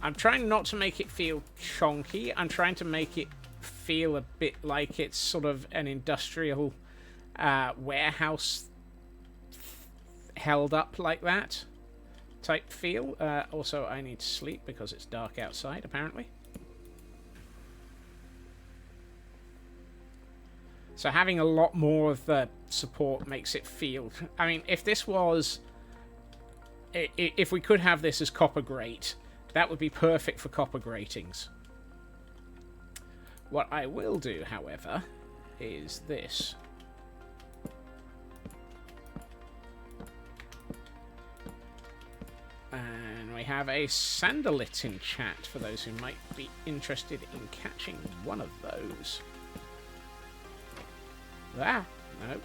I'm trying not to make it feel chonky. I'm trying to make it feel a bit like it's sort of an industrial warehouse held up like that type feel. Also, I need to sleep because it's dark outside, apparently. So having a lot more of the support makes it feel... I mean, if this was... If we could have this as copper grate, that would be perfect for copper gratings. What I will do, however, is this. And we have a sandalit in chat for those who might be interested in catching one of those. Ah, no.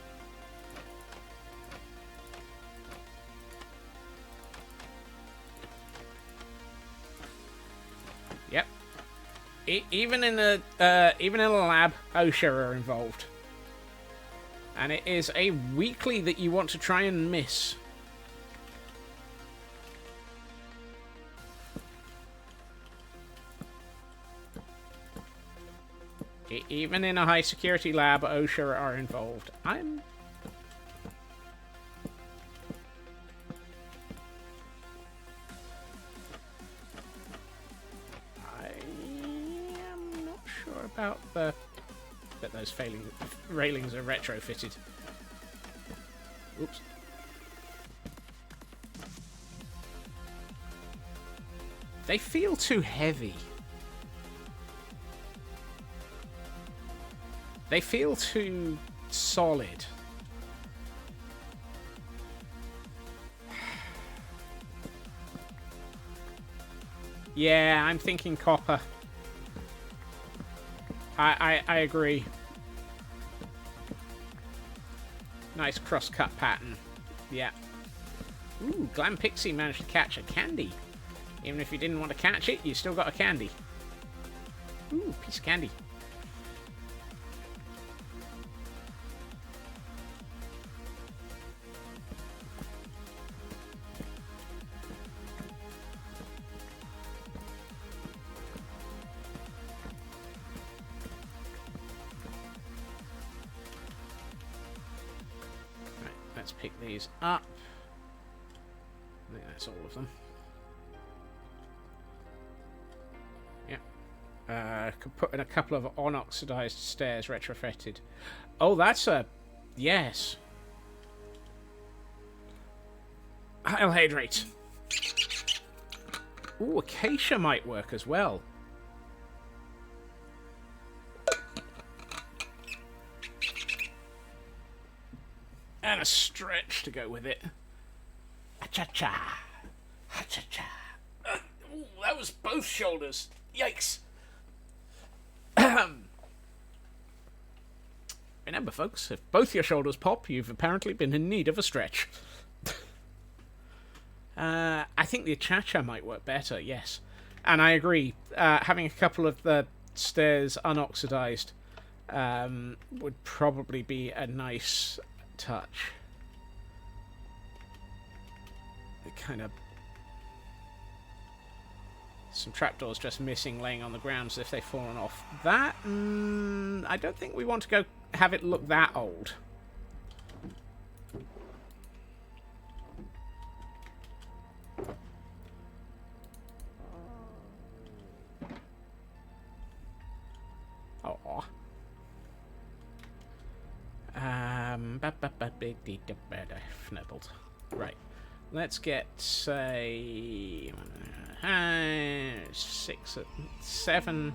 Yep. Even in a lab, OSHA are involved, and it is a weekly that you want to try and miss. Even in a high security lab, OSHA are involved. I am not sure about that those railings are retrofitted. Oops. They feel too heavy. They feel too solid. Yeah, I'm thinking copper. I agree. Nice cross-cut pattern. Yeah. Ooh, Glam Pixie managed to catch a candy. Even if you didn't want to catch it, you still got a candy. Ooh, piece of candy. Let's pick these up. I think that's all of them. Yeah. Could put in a couple of unoxidized stairs retrofitted. Oh, that's a... Yes. I'll hydrate. Ooh, acacia might work as well. And a stretch to go with it. Ha-cha-cha. Ha-cha-cha. Ooh, that was both shoulders. Yikes. Remember, folks, if both your shoulders pop, you've apparently been in need of a stretch. I think the cha-cha might work better, yes. And I agree. Having a couple of the stairs unoxidized would probably be a nice touch. It kind of... Some trapdoors just missing, laying on the ground as if they've fallen off. That... I don't think we want to go have it look that old. Oh. Fnibbled. Right. Let's get, say, 6, 7.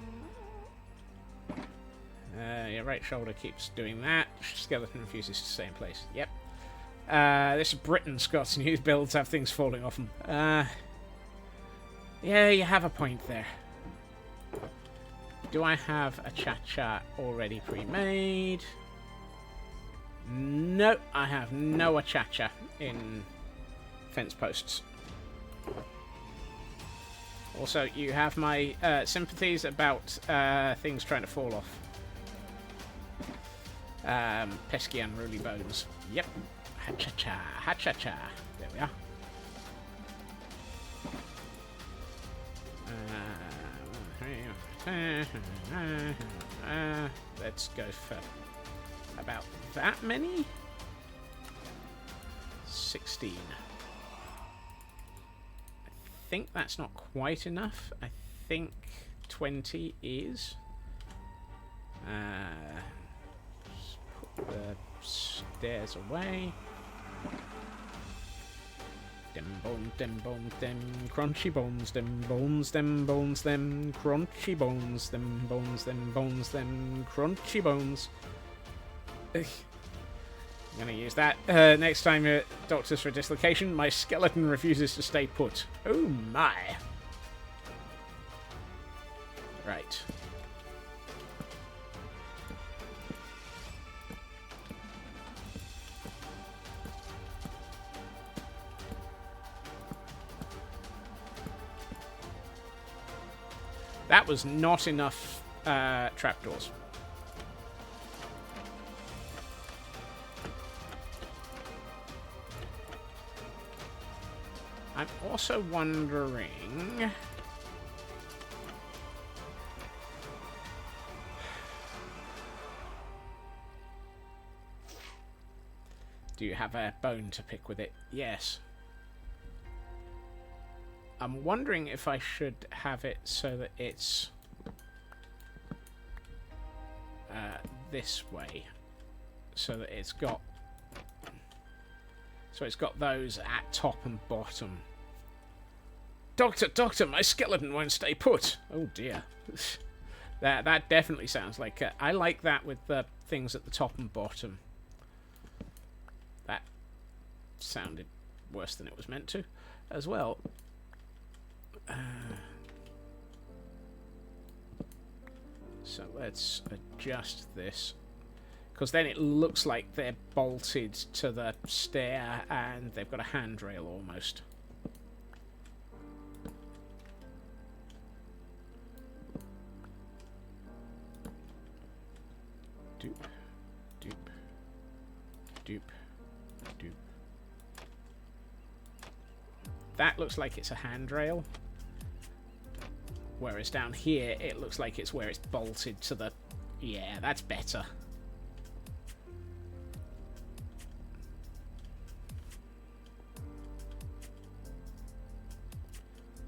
Your right shoulder keeps doing that. Skeleton refuses to stay in place. Yep. This is Britain, Scots new builds have things falling off them. Yeah, you have a point there. Do I have a cha-cha already pre-made? No, I have no cha-cha in fence posts. Also, you have my sympathies about things trying to fall off. Pesky unruly bones. Yep. Ha-cha-cha, ha-cha-cha. There we are. Let's go for about that many. 16. I think that's not quite enough. I think 20 is. Just put the stairs away. Dem bones, dem bones, dem crunchy bones, dem bones, dem bones, dem crunchy bones, dem bones, dem bones, dem crunchy bones. I'm gonna use that next time at Doctors for Dislocation. My skeleton refuses to stay put. Oh my! Right. That was not enough trapdoors. I'm also wondering... Do you have a bone to pick with it? Yes. I'm wondering if I should have it so that it's this way, so that it's got those at top and bottom. Doctor, my skeleton won't stay put. Oh dear. That definitely sounds like I like that with the things at the top and bottom. That sounded worse than it was meant to, as well. So let's adjust this, because then it looks like they're bolted to the stair and they've got a handrail almost. Doop, doop, doop, doop. That looks like it's a handrail. Whereas down here, it looks like it's where it's bolted to the... Yeah, that's better.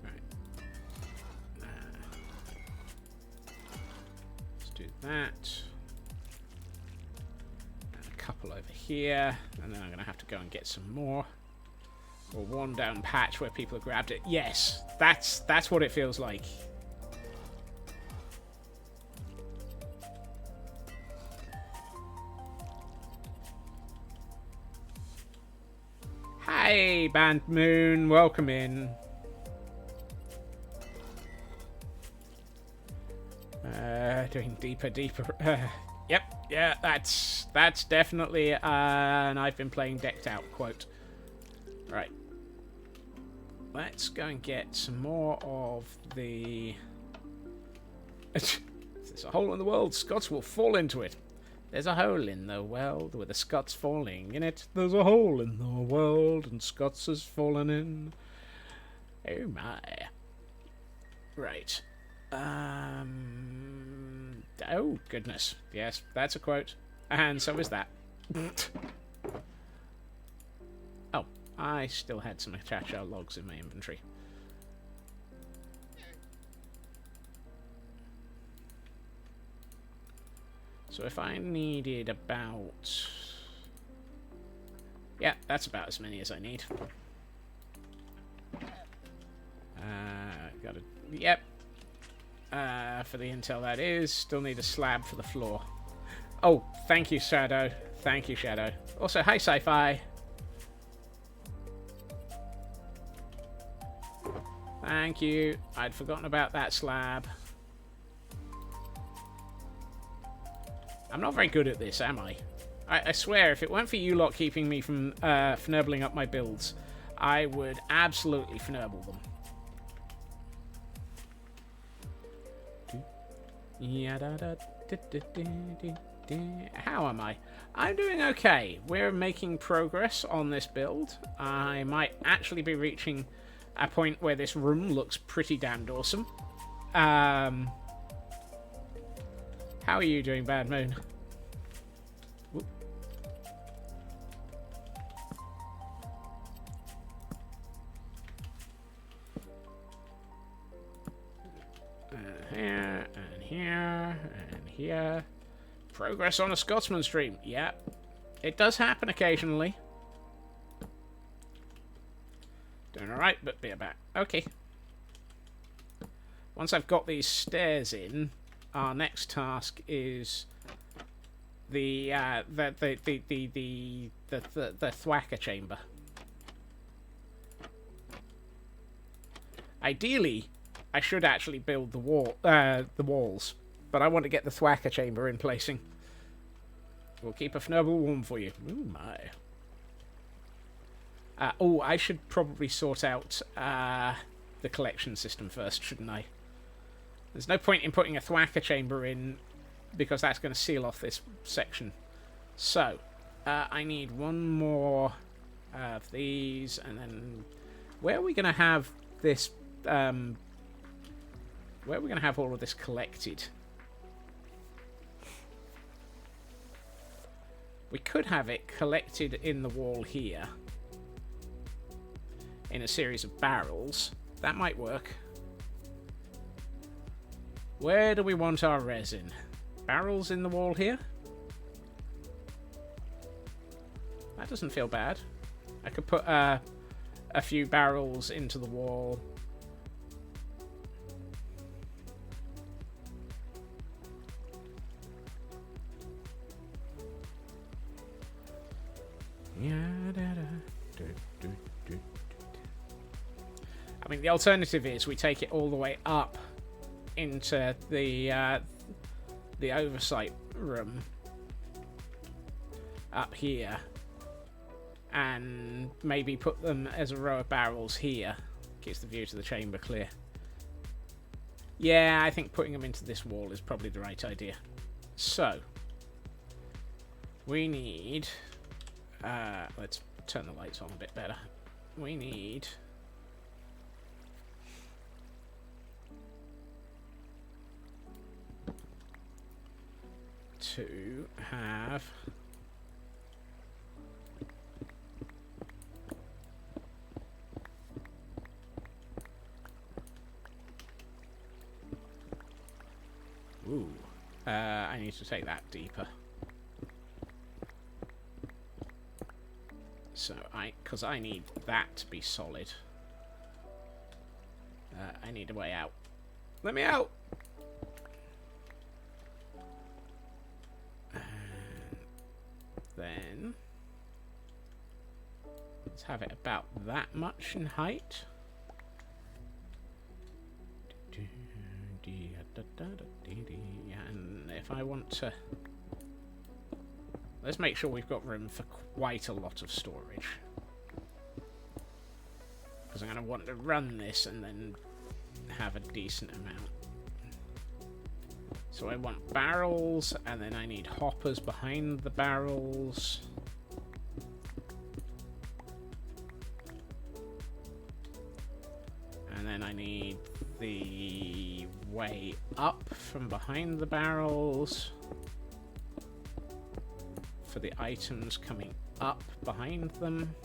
Right. Let's do that. And a couple over here. And then I'm going to have to go and get some more. Or one down patch where people have grabbed it. Yes, that's what it feels like. Hey, Band Moon, welcome in. Doing deeper. Yep, yeah, that's definitely an I've been playing decked out quote. Right. Let's go and get some more of the... There's a hole in the world. Scots will fall into it. There's a hole in the world with the Scots falling in it. There's a hole in the world and Scots has fallen in. Oh my. Right. Oh, goodness. Yes, that's a quote. And so is that. Oh, I still had some cha-cha logs in my inventory. So if I needed about... Yeah, that's about as many as I need. Got it. Yep. For the intel that is. Still need a slab for the floor. Oh, thank you, Shadow. Thank you, Shadow. Also, hi, Sci-Fi. Thank you. I'd forgotten about that slab. I'm not very good at this, am I? I swear, if it weren't for you lot keeping me from fnurbling up my builds, I would absolutely fnurble them. How am I? I'm doing okay. We're making progress on this build. I might actually be reaching a point where this room looks pretty damned awesome. How are you doing, Bad Moon? Whoop. Here, and here, and here. Progress on a Scotsman stream. Yeah, it does happen occasionally. Doing alright, but be back. Okay. Once I've got these stairs in, our next task is the thwacker chamber. Ideally, I should actually build the walls, but I want to get the thwacker chamber in placing. We'll keep a fnurble warm for you. Ooh my. Oh, I should probably sort out the collection system first, shouldn't I? There's no point in putting a thwacker chamber in because that's going to seal off this section. So, I need one more of these, and then where are we going to have this? Where are we going to have all of this collected? We could have it collected in the wall here, in a series of barrels. That might work. Where do we want our resin? Barrels in the wall here? That doesn't feel bad. I could put a few barrels into the wall. I mean, the alternative is we take it all the way up into the oversight room up here, and maybe put them as a row of barrels here. Keeps the view to the chamber clear. Yeah, I think putting them into this wall is probably the right idea. So, we need... let's turn the lights on a bit better. We need... to have I need to take that deeper. So because I need that to be solid. I need a way out. Let me out! Then let's have it about that much in height. And if I want to, let's make sure we've got room for quite a lot of storage, because I'm going to want to run this and then have a decent amount. So I want barrels, and then I need hoppers behind the barrels. And then I need the way up from behind the barrels for the items coming up behind them.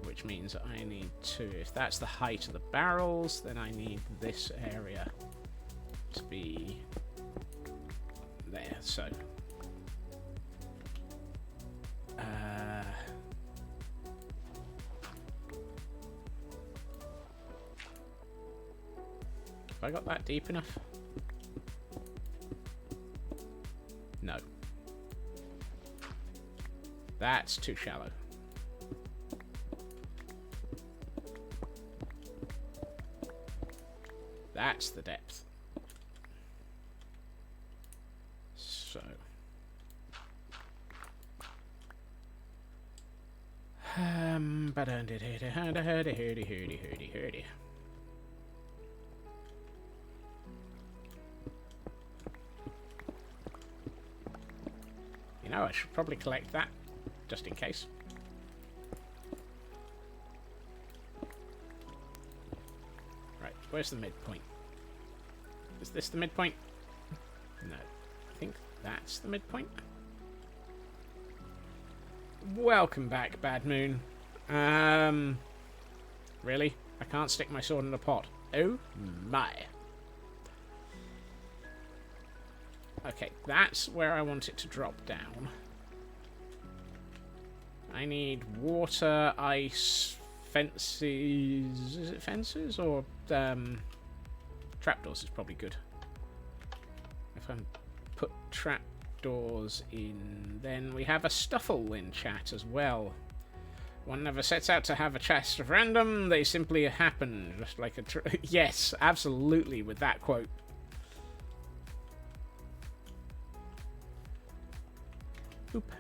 Which means I need to, if that's the height of the barrels, then I need this area to be there. So have I got that deep enough? That's too shallow. That's the depth. So. You know, I should probably collect that, just in case. Right, where's the midpoint? Is this the midpoint? No. I think that's the midpoint. Welcome back, Bad Moon. Really? I can't stick my sword in a pot. Oh my. Okay, that's where I want it to drop down. I need water, ice, fences... Is it fences? Or, trapdoors is probably good. If I put trapdoors in, then we have a stuffle in chat as well. One never sets out to have a chest of random, they simply happen, just like a... Yes, absolutely, with that quote. Oop.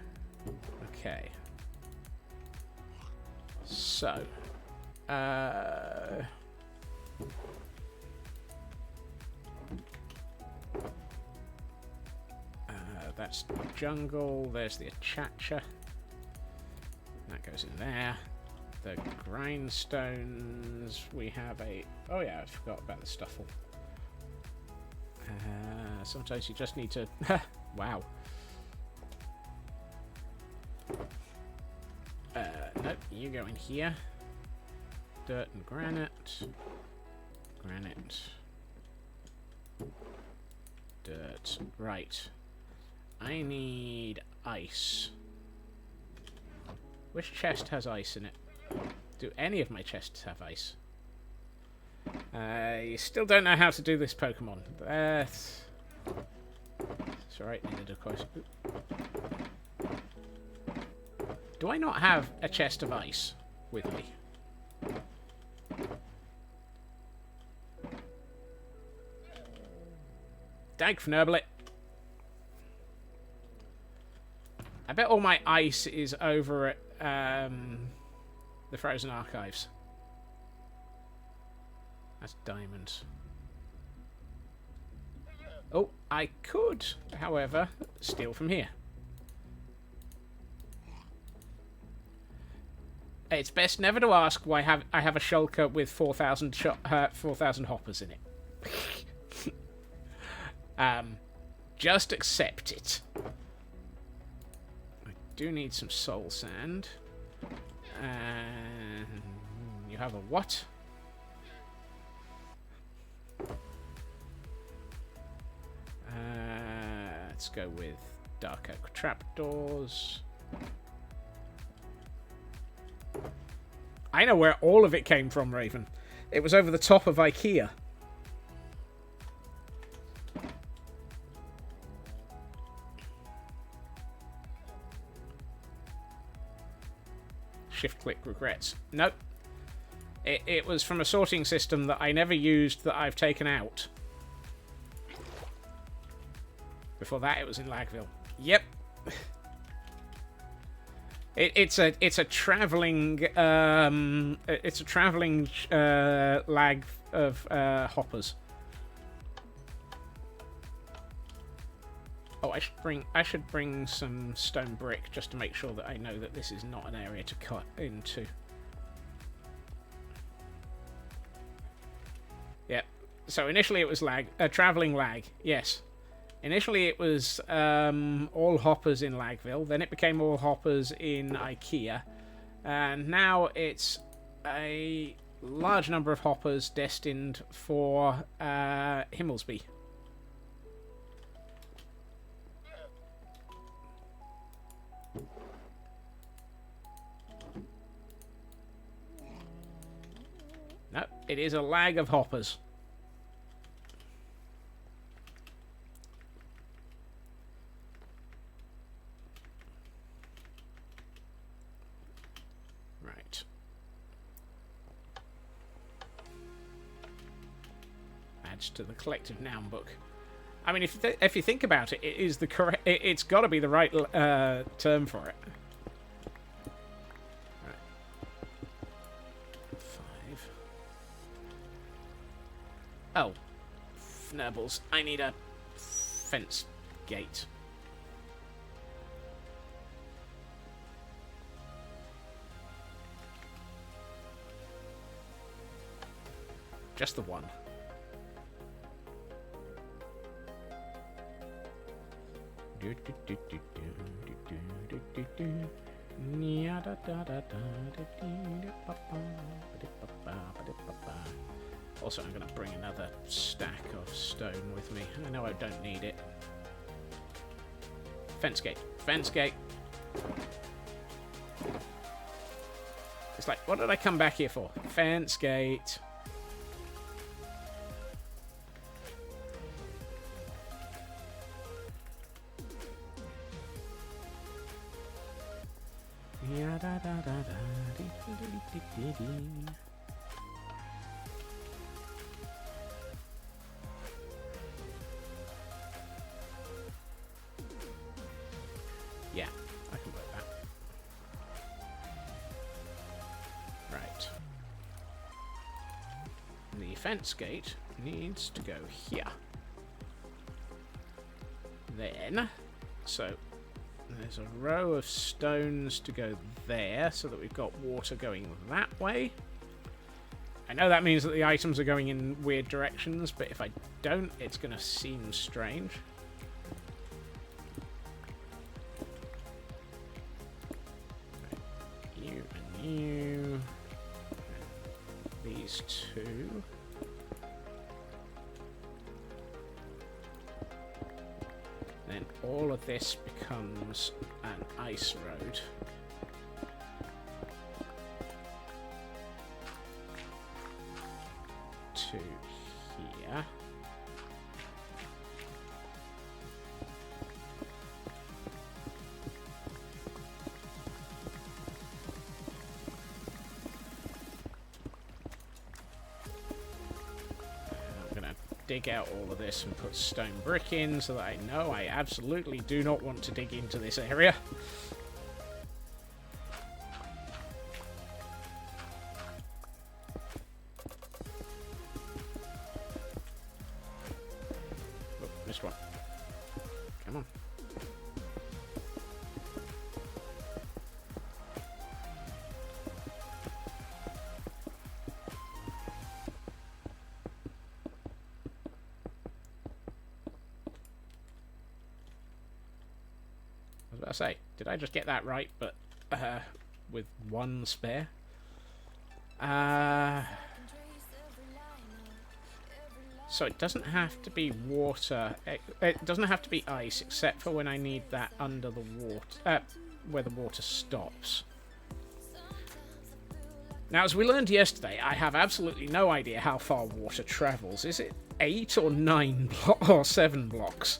Okay. So. That's jungle. There's the achacha. That goes in there. The grindstones. We have a... Oh yeah, I forgot about the stuffle. Sometimes you just need to... Wow. Nope, you go in here. Dirt and granite. Granite. Dirt. Right. I need ice. Which chest has ice in it? Do any of my chests have ice? You still don't know how to do this Pokemon. That's... It's alright, neither do I. Do I not have a chest of ice with me? Dag Fnurblet. I bet all my ice is over at the Frozen Archives. That's diamonds. Oh, I could, however, steal from here. It's best never to ask why I have a shulker with 4,000 hoppers in it. Just accept it. I do need some soul sand. You have a what? Let's go with dark oak trapdoors. I know where all of it came from, Raven. It was over the top of IKEA. Shift-click regrets. Nope. It was from a sorting system that I never used that I've taken out. Before that, it was in Lagville. Yep. It's a traveling lag of hoppers. Oh, I should bring some stone brick just to make sure that I know that this is not an area to cut into. Yep. So initially it was traveling lag. Yes. Initially it was all hoppers in Lagville, then it became all hoppers in IKEA, and now it's a large number of hoppers destined for Himmelsby. No, it is a lag of hoppers. to the collective noun book. I mean, if you think about it, it is the correct. It's got to be the right term for it. Right. 5. Oh, Fnurbles! I need a fence gate. Just the one. Also, I'm going to bring another stack of stone with me. I know I don't need it. Fence gate. Fence gate. It's like, what did I come back here for? Fence gate. Yeah, I can work that. Right. The fence gate needs to go here. Then, so there's a row of stones to go there so that we've got water going that way. I know that means that the items are going in weird directions, but if I don't, it's going to seem strange. You and you. And these two. Then all of this becomes an ice road. To here. I'm gonna dig out all of this and put stone brick in so that I know I absolutely do not want to dig into this area. Oh, missed one. Come on. I was about to say, did I just get that right, but with one spare? So it doesn't have to be water. It doesn't have to be ice, except for when I need that under the water, where the water stops. Now, as we learned yesterday, I have absolutely no idea how far water travels. Is it 8 or 9 or 7 blocks?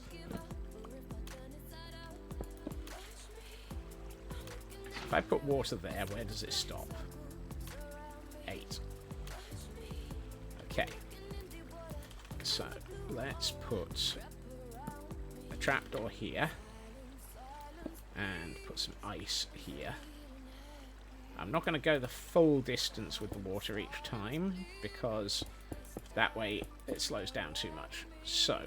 If I put water there, where does it stop? 8. Okay. So, let's put a trapdoor here. And put some ice here. I'm not going to go the full distance with the water each time, because that way it slows down too much. So,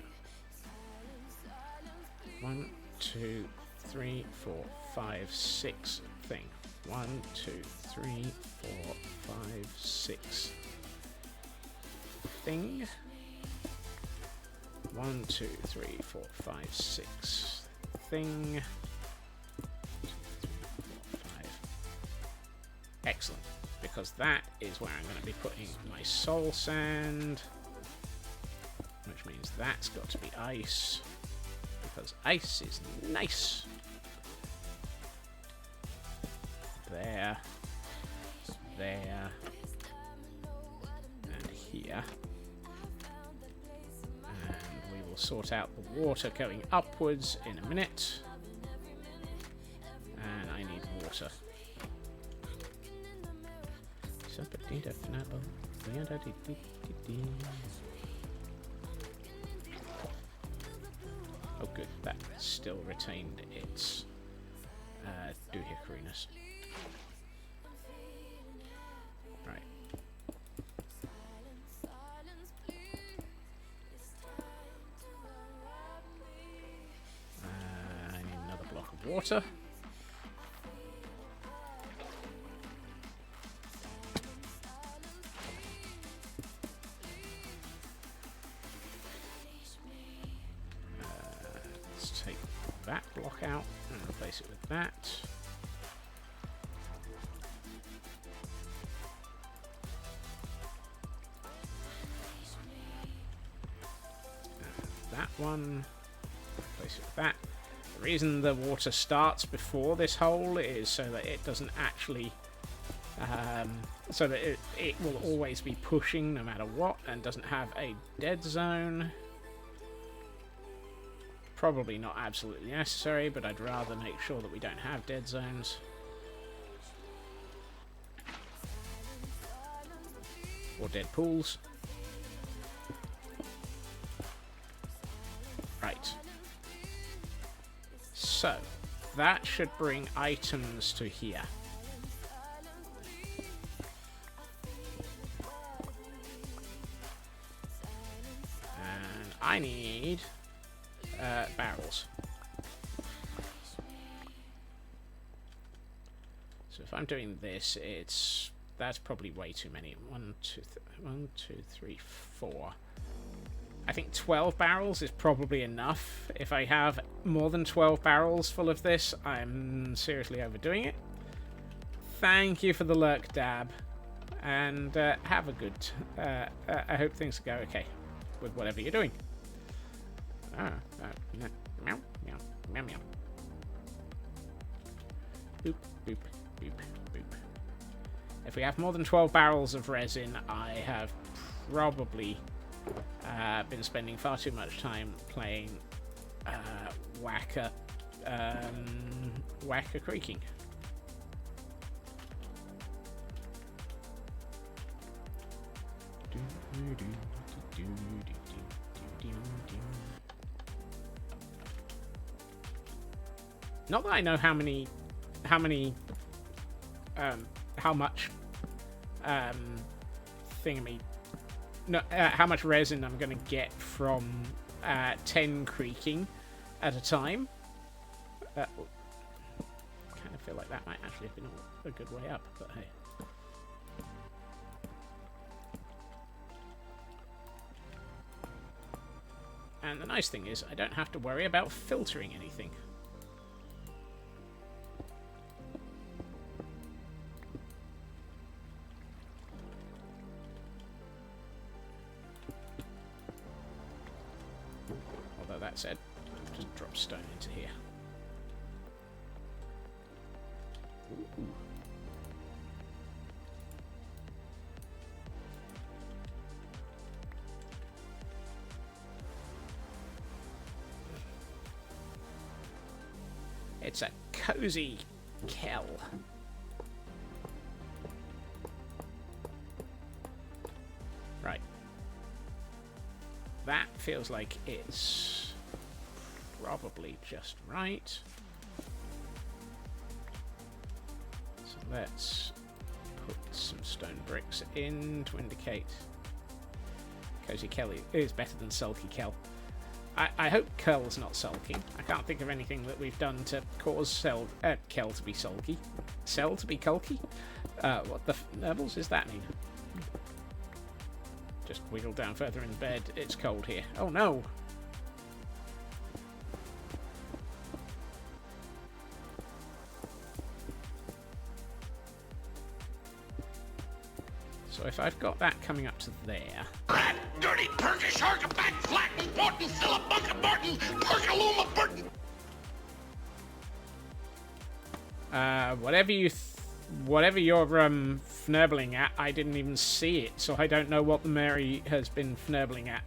1, 2, 3, 4, 5, 6 thing. 1, 2, 3, 4, 5, 6 thing. 1, 2, 3, 4, 5, 6 thing. 2, 3, 4, 5. Excellent, because that is where I'm going to be putting my soul sand, which means that's got to be ice, because ice is nice. There, there, and here. And we will sort out the water going upwards in a minute. And I need water. Oh, good. That still retained its Duhikarinus. Right. I need another block of water. Let's take that block out and replace it with that. That one, replace it with that. The reason the water starts before this hole is so that it doesn't actually, so that it will always be pushing no matter what and doesn't have a dead zone. Probably not absolutely necessary, but I'd rather make sure that we don't have dead zones. Or dead pools. Right. So, that should bring items to here. And I need barrels. So if I'm doing this, that's probably way too many. 1, 2, 3, 4. I think 12 barrels is probably enough. If I have more than 12 barrels full of this, I'm seriously overdoing it. Thank you for the lurk, Dab. And have a good... I hope things go okay with whatever you're doing. Meow, meow, meow, meow. Boop, boop, boop, boop. If we have more than 12 barrels of resin, I have probably been spending far too much time playing Whacker Creaking. Not that I know how much resin I'm going to get from 10 creaking at a time. Kind of feel like that might actually have been a good way up, but hey. And the nice thing is, I don't have to worry about filtering anything. Although that said, I'll just drop stone into here. Ooh. It's a cozy kell. Right. That feels like it's probably just right. So let's put some stone bricks in to indicate cozy kell is better than sulky kell. I hope Curl's not sulking. I can't think of anything that we've done to cause Kell to be sulky. Cell to be culky? What the devils does that mean? Just wiggle down further in bed. It's cold here. Oh no! So if I've got that coming up to there... Rat, dirty, Turkish, hark, back, flat, important, Philip, Barton, Perkaluma, Burton. Whatever you're fnurbling at, I didn't even see it, so I don't know what the Mary has been fnurbling at.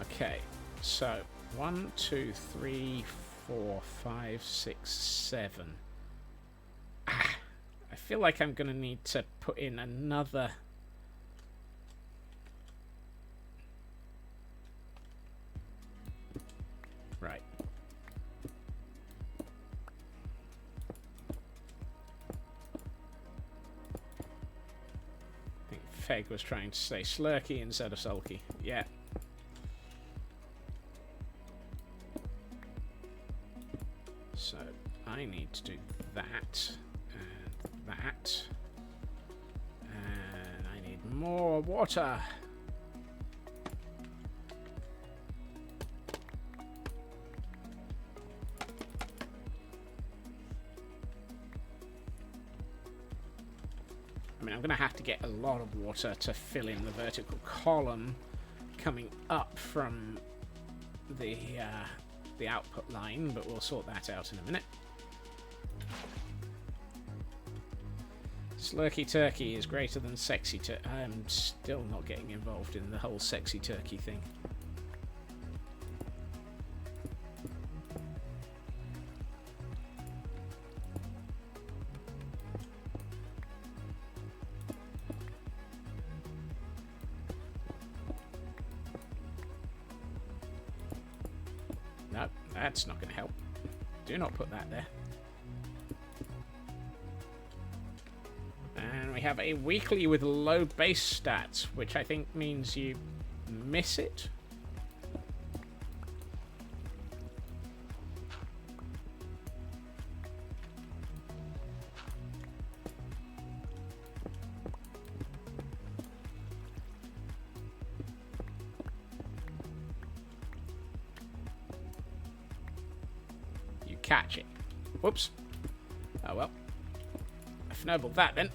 Okay, so 1, 2, 3, 4, 5, 6, 7. I feel like I'm going to need to put in another Peg was trying to say slurky instead of sulky. Yeah. So I need to do that and that. And I need more water. I mean, I'm going to have to get a lot of water to fill in the vertical column coming up from the output line, but we'll sort that out in a minute. Slurky turkey is greater than sexy turkey. I'm still not getting involved in the whole sexy turkey thing. No, that's not going to help. Do not put that there. And we have a weekly with low base stats, which I think means you miss it. Catch it. Whoops. Oh well. I've nobled that then.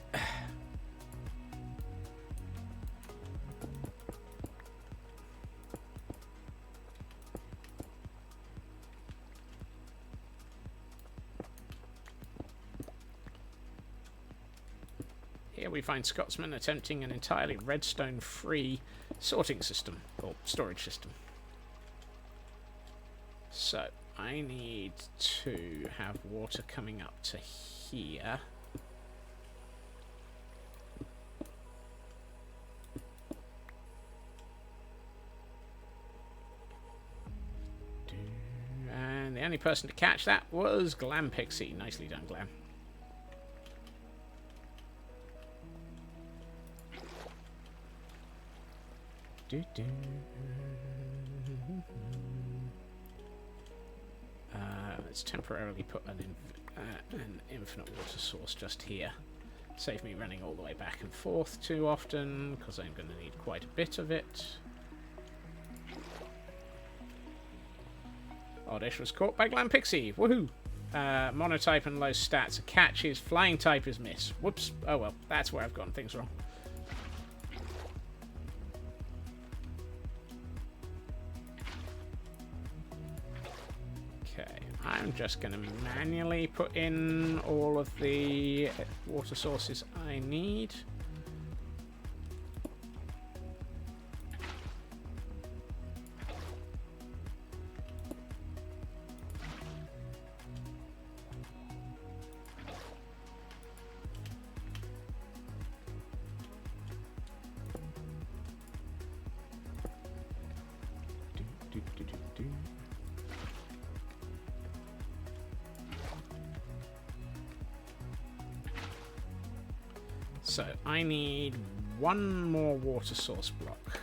Here we find Scotsman attempting an entirely redstone-free sorting system, or storage system. So, I need to have water coming up to here. And the only person to catch that was Glam Pixie. Nicely done, Glam. Let's temporarily put an infinite water source just here. Save me running all the way back and forth too often, because I'm going to need quite a bit of it. Oddish was caught by Glam Pixie. Woohoo! Monotype and low stats. A catch is flying type is miss. Whoops. Oh well, that's where I've gotten things wrong. I'm just going to manually put in all of the water sources I need. So I need one more water source block.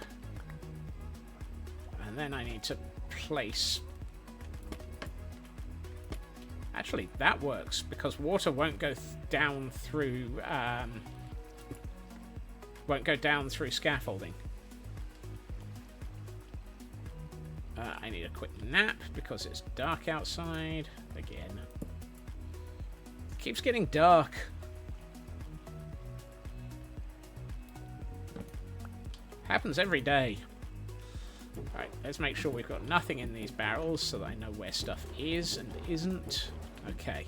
And then I need to place... Actually, that works, because water won't go down through... won't go down through scaffolding. I need a quick nap, because it's dark outside. Again. It keeps getting dark. Happens every day. Alright, let's make sure we've got nothing in these barrels so that I know where stuff is and isn't. Okay.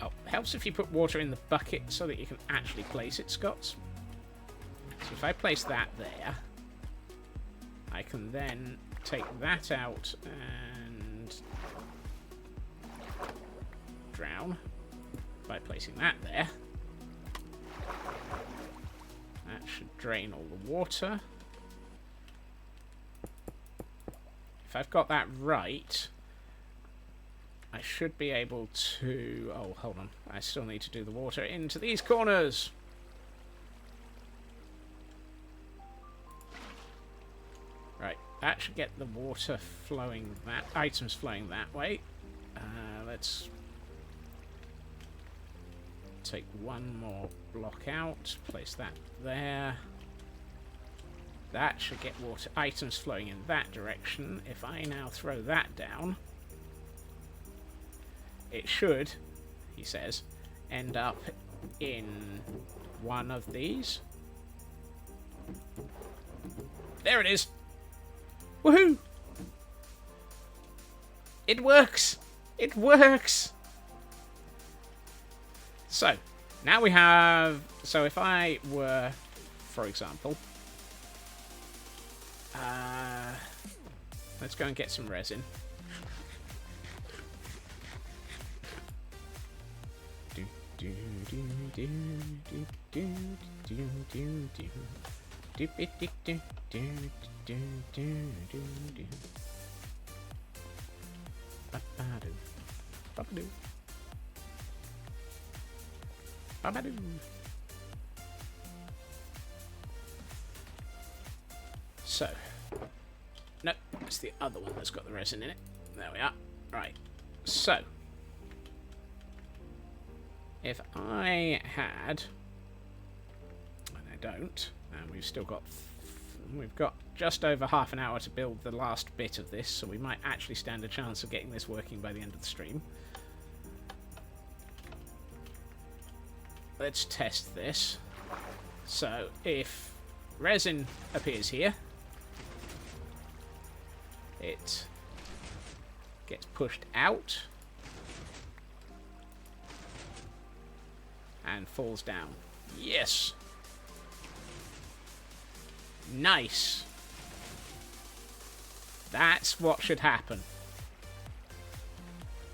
Oh, helps if you put water in the bucket so that you can actually place it, Scots. So if I place that there, I can then take that out and drown by placing that there. That should drain all the water. If I've got that right, I should be able to... Oh, hold on. I still need to do the water into these corners. Right, that should get the water flowing that... items flowing that way. Let's take one more block out. Place that there. That should get water items flowing in that direction. If I now throw that down, it should, he says, end up in one of these. There it is. Woohoo! It works! It works! So, now we have... So if I were, for example... let's go and get some resin. So, no, it's the other one that's got the resin in it. There we are. Right. So, if I had, and I don't, and we've still got, we've got just over half an hour to build the last bit of this, so we might actually stand a chance of getting this working by the end of the stream. Let's test this. So, if resin appears here, it gets pushed out and falls down. Yes! Nice! That's what should happen.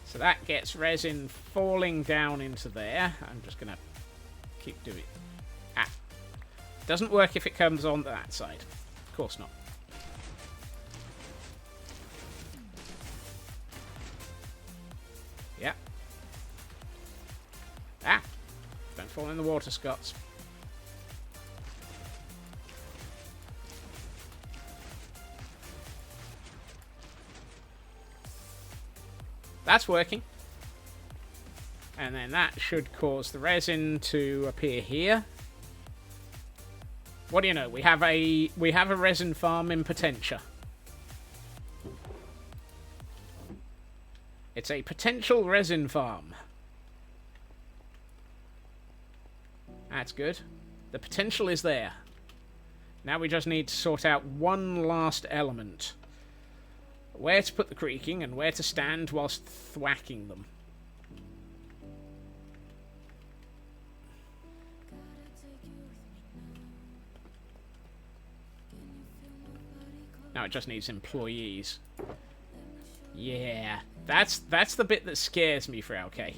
So that gets resin falling down into there. I'm just going to keep doing it. Ah. Doesn't work if it comes on that side. Of course not. Yeah. Ah! Don't fall in the water, Scots. That's working. And then that should cause the resin to appear here. What do you know? We have a resin farm in Potentia. It's a potential resin farm. That's good. The potential is there. Now we just need to sort out one last element. Where to put the creaking and where to stand whilst thwacking them. Now it just needs employees. Yeah, that's the bit that scares me for LK.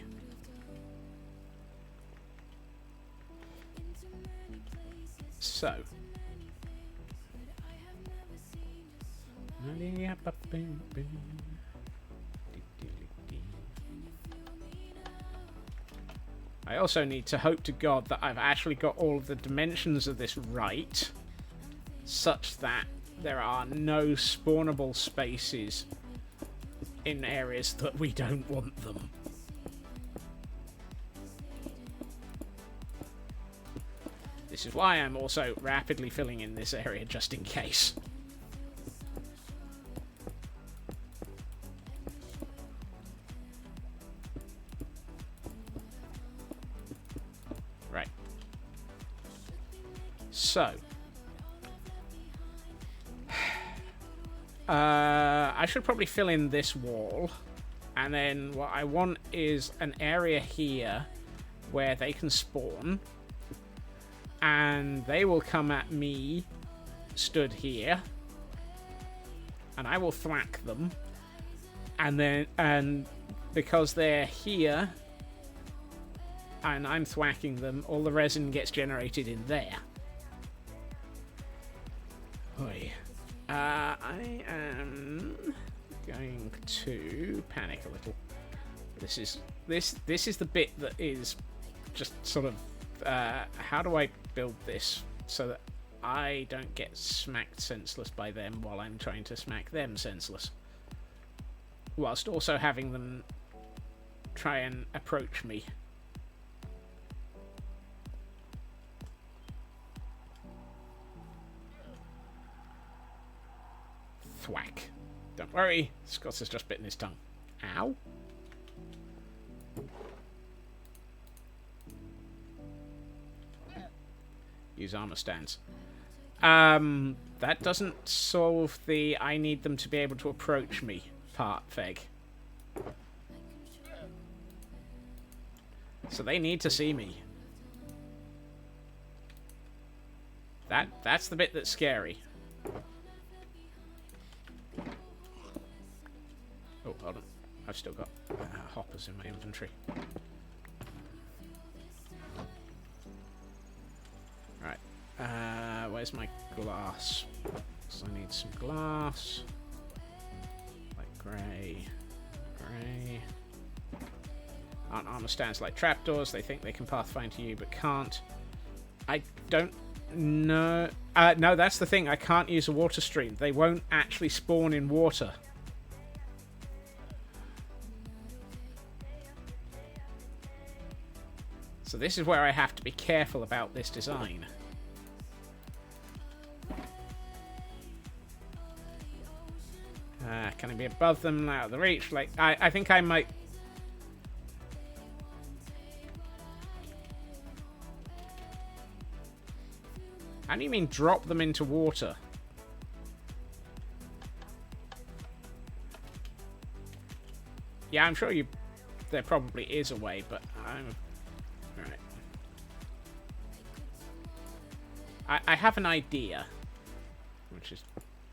So. I also need to hope to God that I've actually got all of the dimensions of this right, such that there are no spawnable spaces in areas that we don't want them. This is why I'm also rapidly filling in this area just in case. Right. So. I should probably fill in this wall. And then what I want is an area here where they can spawn. And they will come at me stood here. And I will thwack them. And because they're here and I'm thwacking them, all the resin gets generated in there. Oi. I am going to panic a little. This is the bit that is just sort of how do I build this so that I don't get smacked senseless by them while I'm trying to smack them senseless, whilst also having them try and approach me. Thwack. Don't worry, Scott has just bitten his tongue. Ow. Use armor stands. That doesn't solve the I need them to be able to approach me part, Feg. So they need to see me. That's the bit that's scary. Oh, hold on. I've still got hoppers in my inventory. Right. Where's my glass? So I need some glass. Like grey. Grey. Aren't armor stands like trapdoors? They think they can pathfind to you, but can't. I don't know. No, that's the thing. I can't use a water stream. They won't actually spawn in water. So this is where I have to be careful about this design. Can I be above them, out of the reach? Like, I think I might... How do you mean drop them into water? Yeah, I'm sure there probably is a way, but I'm... Alright. I have an idea, which is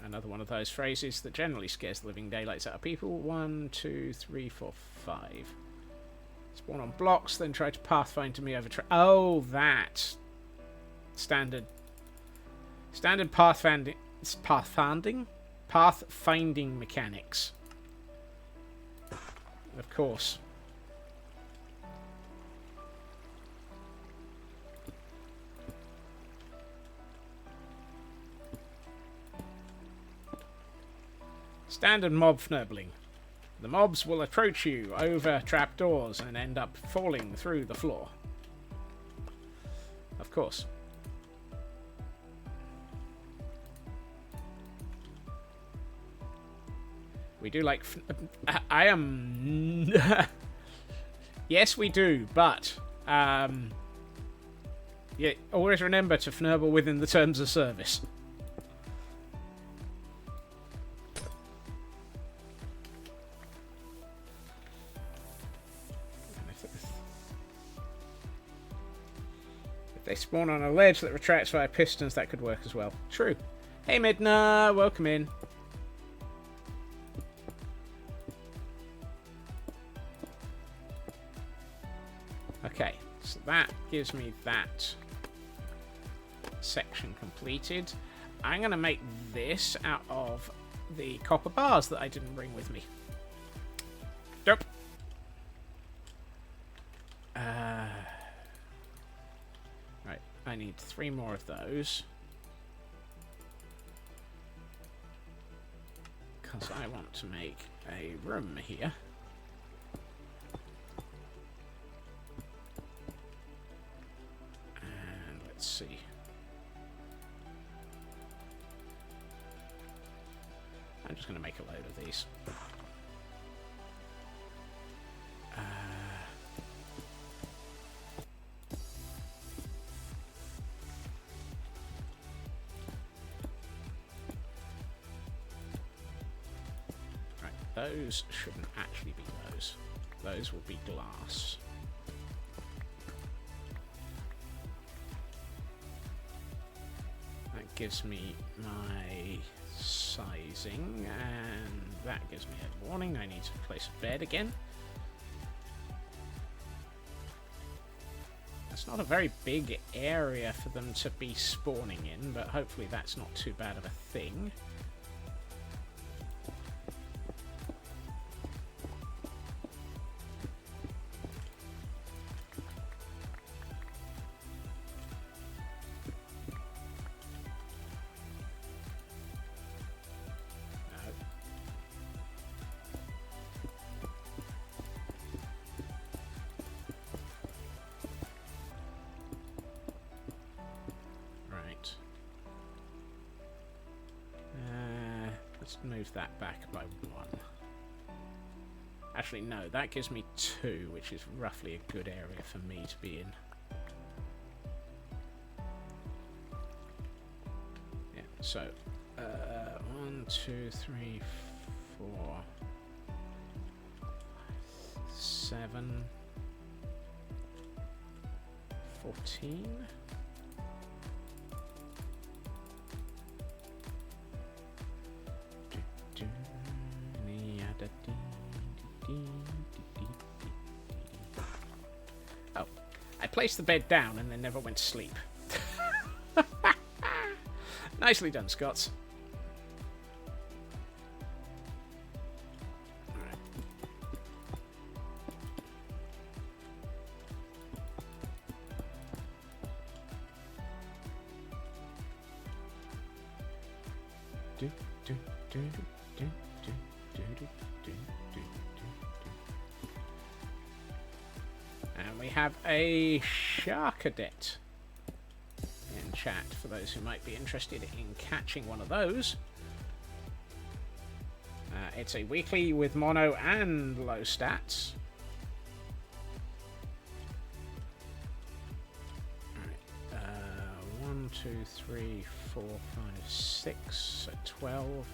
another one of those phrases that generally scares the living daylights out of people. 1, 2, 3, 4, 5. Spawn on blocks, then try to pathfind to me over... Oh, that. Standard pathfinding mechanics. Of course. Standard mob fnurbling. The mobs will approach you over trapdoors and end up falling through the floor. Of course. We do like... I am... Yes, we do, but... yeah, always remember to fnurble within the terms of service. If they spawn on a ledge that retracts via pistons, that could work as well. True. Hey, Midna, welcome in. Okay, so that gives me that section completed. I'm going to make this out of the copper bars that I didn't bring with me. Dope. Right, I need 3 more of those. Because I want to make a room here. Let's see. I'm just going to make a load of these. Right, those shouldn't actually be those. Those will be glass. Gives me my sizing, and that gives me a warning. I need to place a bed again. It's not a very big area for them to be spawning in, but hopefully that's not too bad of a thing. Let's move that back by 1. Actually, no, that gives me 2, which is roughly a good area for me to be in. Yeah, so 1, 2, 3, 4, 7, 14. Oh, I placed the bed down and then never went to sleep. Nicely done, Scots. Alright. Do, do, do, do, do, do, do, do, do, do. And we have a Sharkadet in chat for those who might be interested in catching one of those. It's a weekly with mono and low stats. Alright, 1, 2, 3, 4, 5, 6, so 12.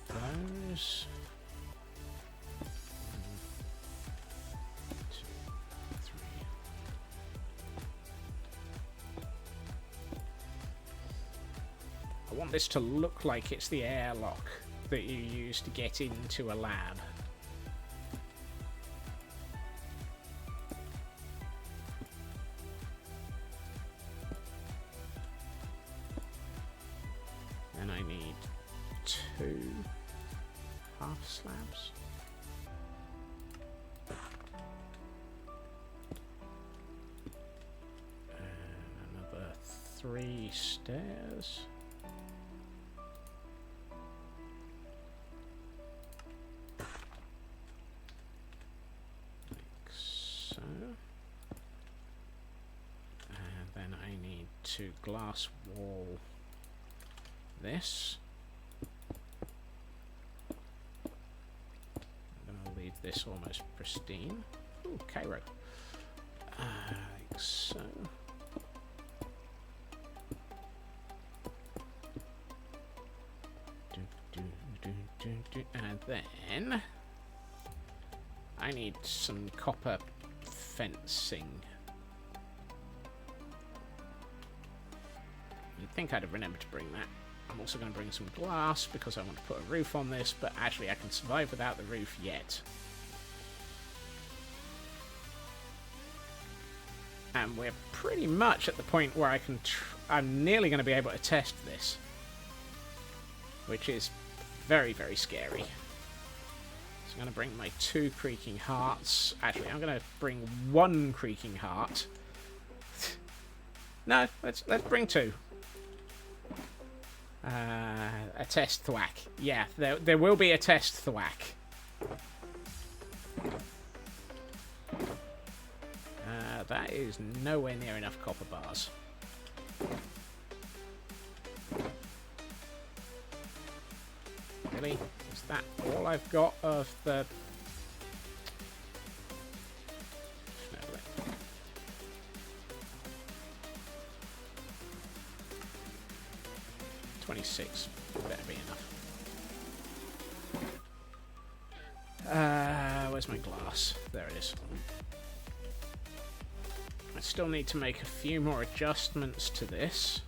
Those. 1, 2, 3. I want this to look like it's the airlock that you use to get into a lab. And I need 2 half slabs. And another 3 stairs. Like so. And then I need to glass wall this. Leave this almost pristine. Ooh, Cairo. Like so. And then I need some copper fencing. You'd think I'd have remembered to bring that. I'm also going to bring some glass because I want to put a roof on this, but actually I can survive without the roof yet. And we're pretty much at the point where I'm nearly going to be able to test this, which is very, very scary. So I'm going to bring my 2 creaking hearts. Actually, I'm going to bring 1 creaking heart. No, let's bring 2. A test thwack. Yeah, there will be a test thwack. That is nowhere near enough copper bars. Really? Is that all I've got of the... No, 26. Better be enough. Where's my glass? There it is. I still need to make a few more adjustments to this.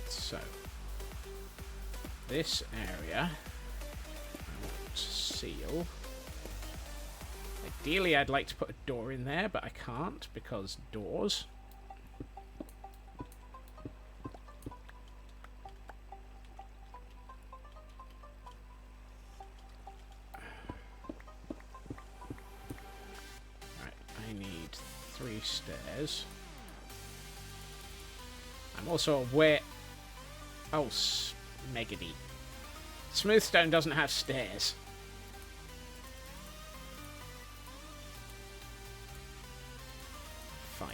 So, this area I want to seal. Ideally, I'd like to put a door in there, but I can't because doors. Right, I need 3 stairs. I'm also aware... Oh, Megady. Smooth stone doesn't have stairs. Fine.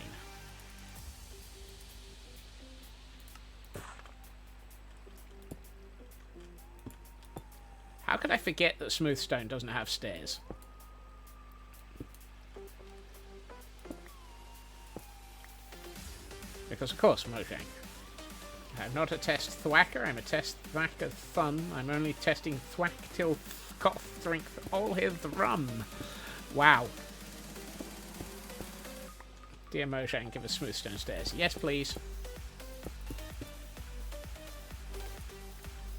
How could I forget that smooth stone doesn't have stairs? Because, of course, Mojang. I'm not a test thwacker, I'm a test thwacker thun. I'm only testing thwack till cough drink all his rum. Wow. Dear Mojang, give us smooth stone stairs. Yes, please.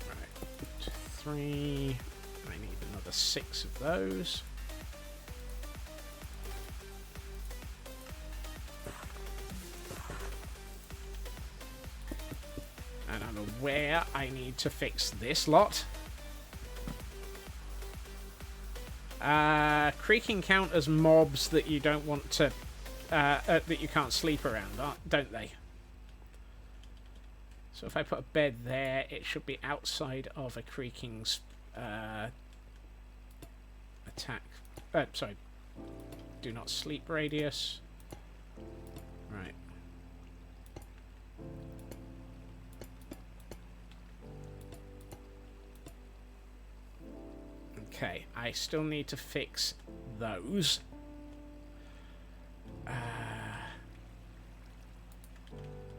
Right. 3. I need another 6 of those. And I'm aware I need to fix this lot. Creaking count as mobs that you don't want to... that you can't sleep around, don't they? So if I put a bed there, it should be outside of a Creaking's attack. Sorry. Do not sleep radius. Right. Okay, I still need to fix those.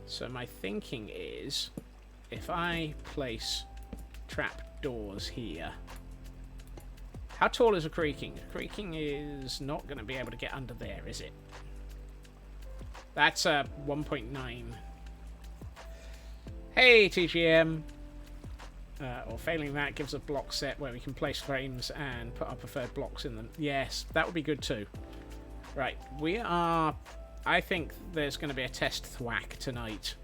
So my thinking is, if I place trap doors here... How tall is a Creaking? A Creaking is not going to be able to get under there, is it? That's a 1.9. Hey, TGM! Or failing that, gives a block set where we can place frames and put our preferred blocks in them. Yes, that would be good too. Right, we are... I think there's going to be a test thwack tonight.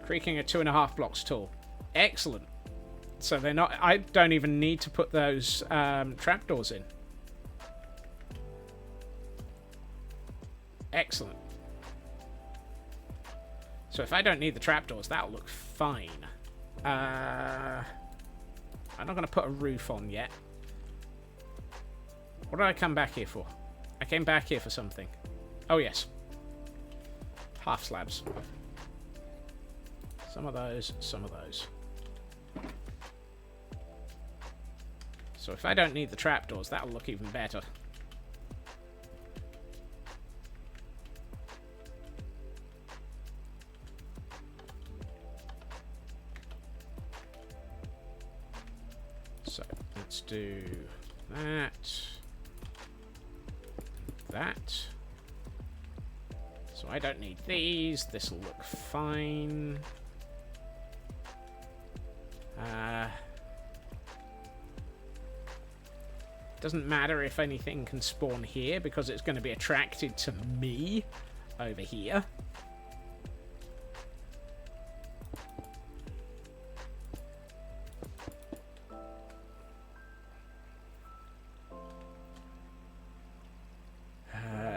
Creaking at 2.5 blocks tall. Excellent. So they're not... I don't even need to put those trapdoors in. Excellent. So if I don't need the trapdoors, that'll look fine. I'm not going to put a roof on yet. What did I come back here for? I came back here for something. Oh, yes. Half slabs. Some of those, some of those. So if I don't need the trapdoors, that'll look even better. So let's do that. That. So I don't need these. This will look fine. Doesn't matter if anything can spawn here because it's going to be attracted to me over here.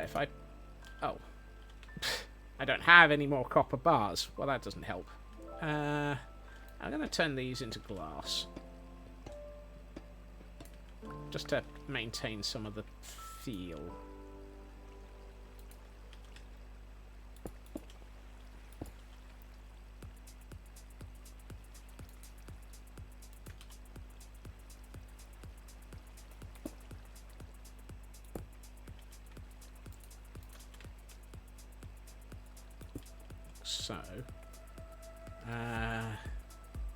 If I... Oh. I don't have any more copper bars. Well, that doesn't help. I'm going to turn these into glass. Just to maintain some of the feel. So,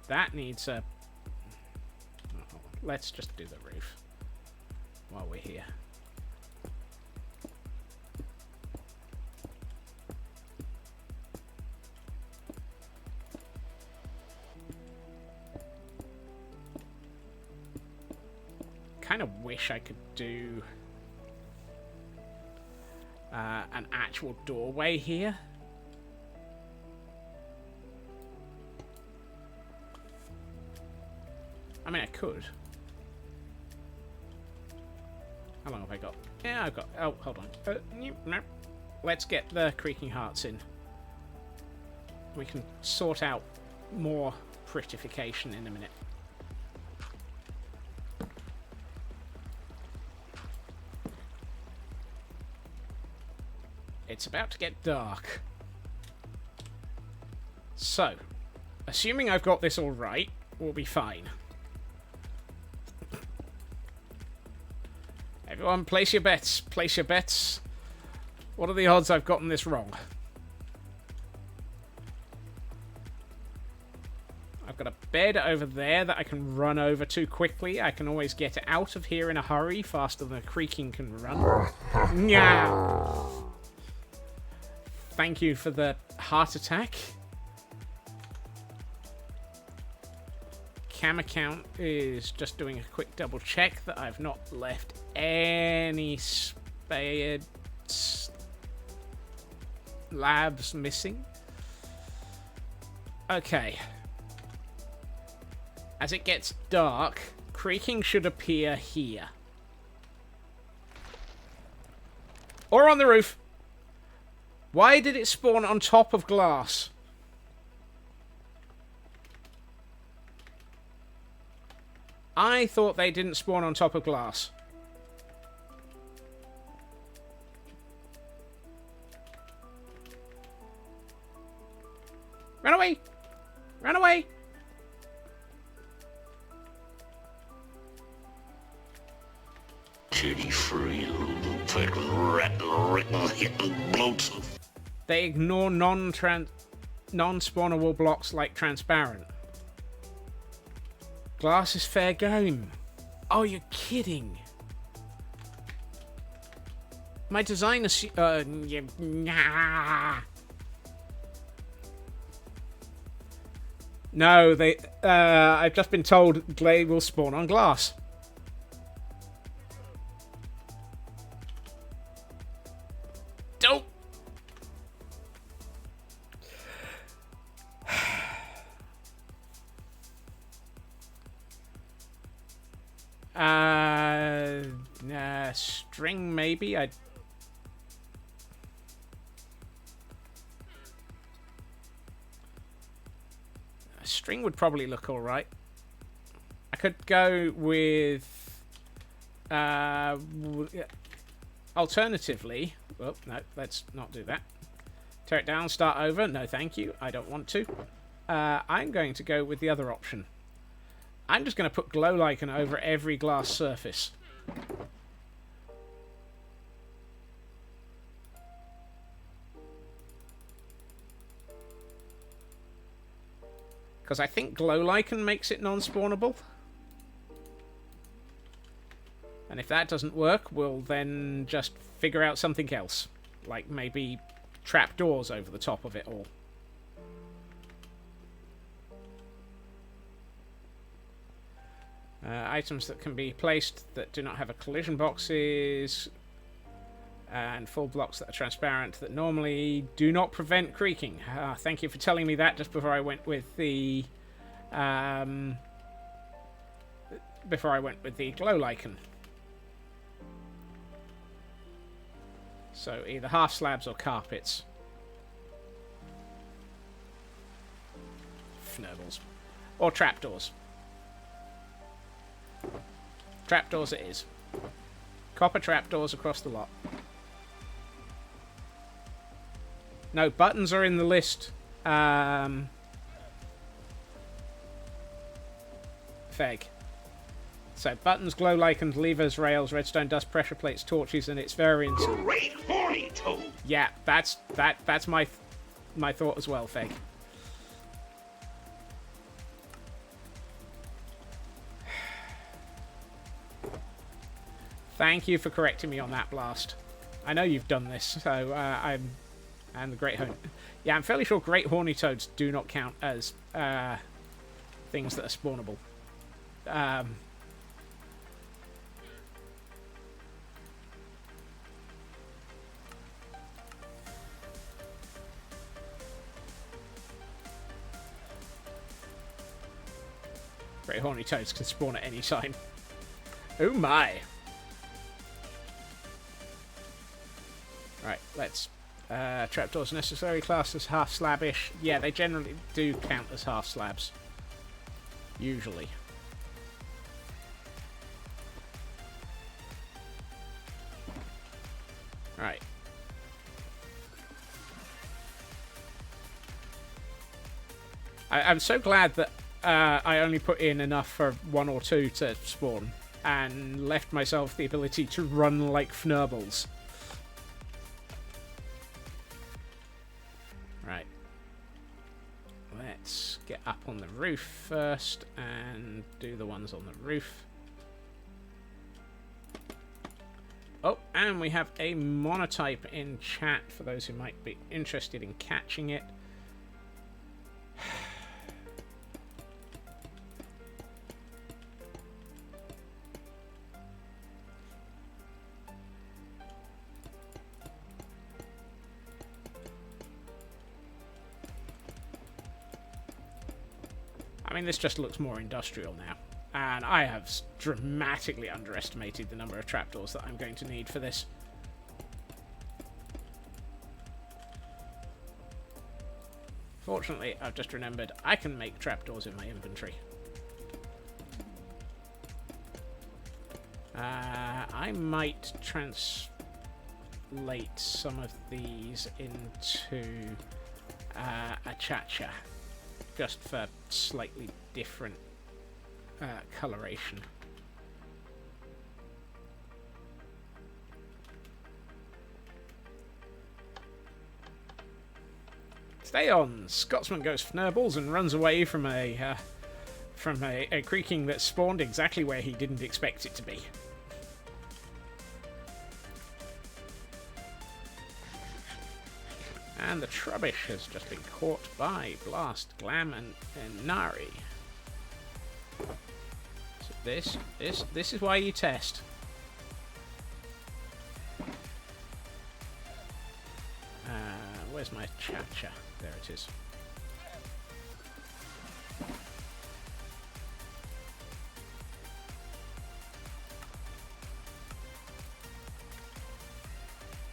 that needs a... Oh, let's just do the roof while we're here. Kind of wish I could do an actual doorway here. I mean, I could. How long have I got? Yeah, I've got... Oh, hold on. No. Let's get the Creaking Hearts in. We can sort out more prettification in a minute. It's about to get dark. So, assuming I've got this all right, we'll be fine. Everyone, place your bets. Place your bets. What are the odds I've gotten this wrong? I've got a bed over there that I can run over to quickly. I can always get out of here in a hurry, faster than a Creaking can run. Yeah. Thank you for the heart attack. Cam account is just doing a quick double check that I've not left any spared labs missing. Okay. As it gets dark, Creaking should appear here. Or on the roof. Why did it spawn on top of glass? I thought they didn't spawn on top of glass. Run away! Run away! Kitty free, fucking ratting, written, hitting, bloats. They ignore non-spawnable blocks like transparent. Glass is fair game. Oh, you're kidding. My designer... nah. No, they... I've just been told they will spawn on glass. Dope. String maybe. A string would probably look all right. I could go with alternatively. Well, no, let's not do that. Tear it down, start over. No, thank you. I don't want to. I'm going to go with the other option. I'm just going to put glow lichen over every glass surface. Because I think glow lichen makes it non-spawnable. And if that doesn't work, we'll then just figure out something else. Like maybe trapdoors over the top of it all. Items that can be placed that do not have a collision boxes. And full blocks that are transparent that normally do not prevent creaking. Thank you for telling me that just before I went with the... glow lichen. So either half slabs or carpets. Fnurbles. Or trapdoors. Trapdoors it is. Copper trapdoors across the lot. No, buttons are in the list. Feg. So, buttons, glow lichens, levers, rails, redstone dust, pressure plates, torches, and its variants. Great horny toad. Yeah, that's my thought as well, Feg. Thank you for correcting me on that, Blast. I know you've done this, so I'm the great horny. Yeah, I'm fairly sure great horny toads do not count as things that are spawnable. Great horny toads can spawn at any time. Oh my! let's... trapdoors necessary, classed as half slabish. Yeah, they generally do count as half slabs. Usually. Right. I'm so glad that I only put in enough for 1 or 2 to spawn, and left myself the ability to run like fnurbles. Right. Let's get up on the roof first and do the ones on the roof. Oh, and we have a monotype in chat for those who might be interested in catching it. I mean, this just looks more industrial now. And I have dramatically underestimated the number of trapdoors that I'm going to need for this. Fortunately, I've just remembered I can make trapdoors in my inventory. I might translate some of these into a cha-cha, just for slightly different coloration. Stay on. Scotsman goes fnurbles and runs away from a creaking that spawned exactly where he didn't expect it to be. And the Trubbish has just been caught by Blast, Glam, and Nari. So this is why you test. Where's my cha-cha? There it is.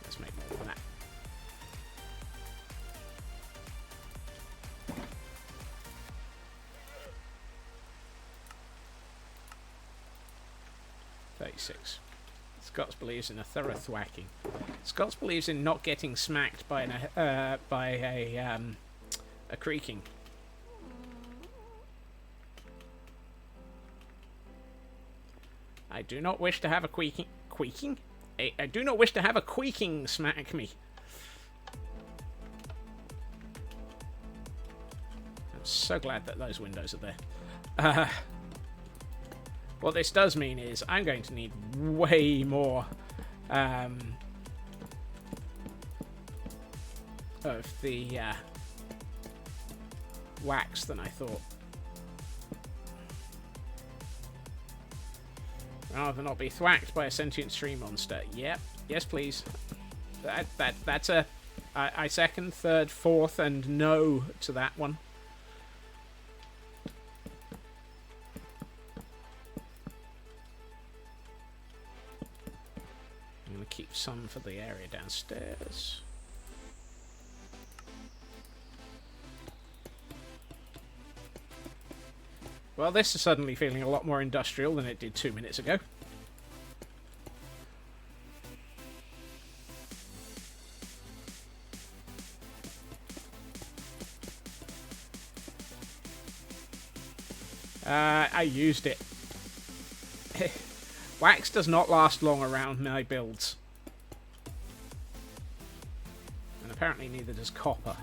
Let's make more than that. Scots believes in a thorough thwacking. Scots believes in not getting smacked by a creaking. I do not wish to have a queaking. I do not wish to have a queaking smack me. I'm so glad that those windows are there. What this does mean is I'm going to need way more of the wax than I thought. Rather not be thwacked by a sentient stream monster. Yep. Yes, please. That's a... I second, third, fourth, and no to that one. I'm going to keep some for the area downstairs. Well, this is suddenly feeling a lot more industrial than it did 2 minutes ago. I used it. Wax does not last long around my builds. And apparently neither does copper.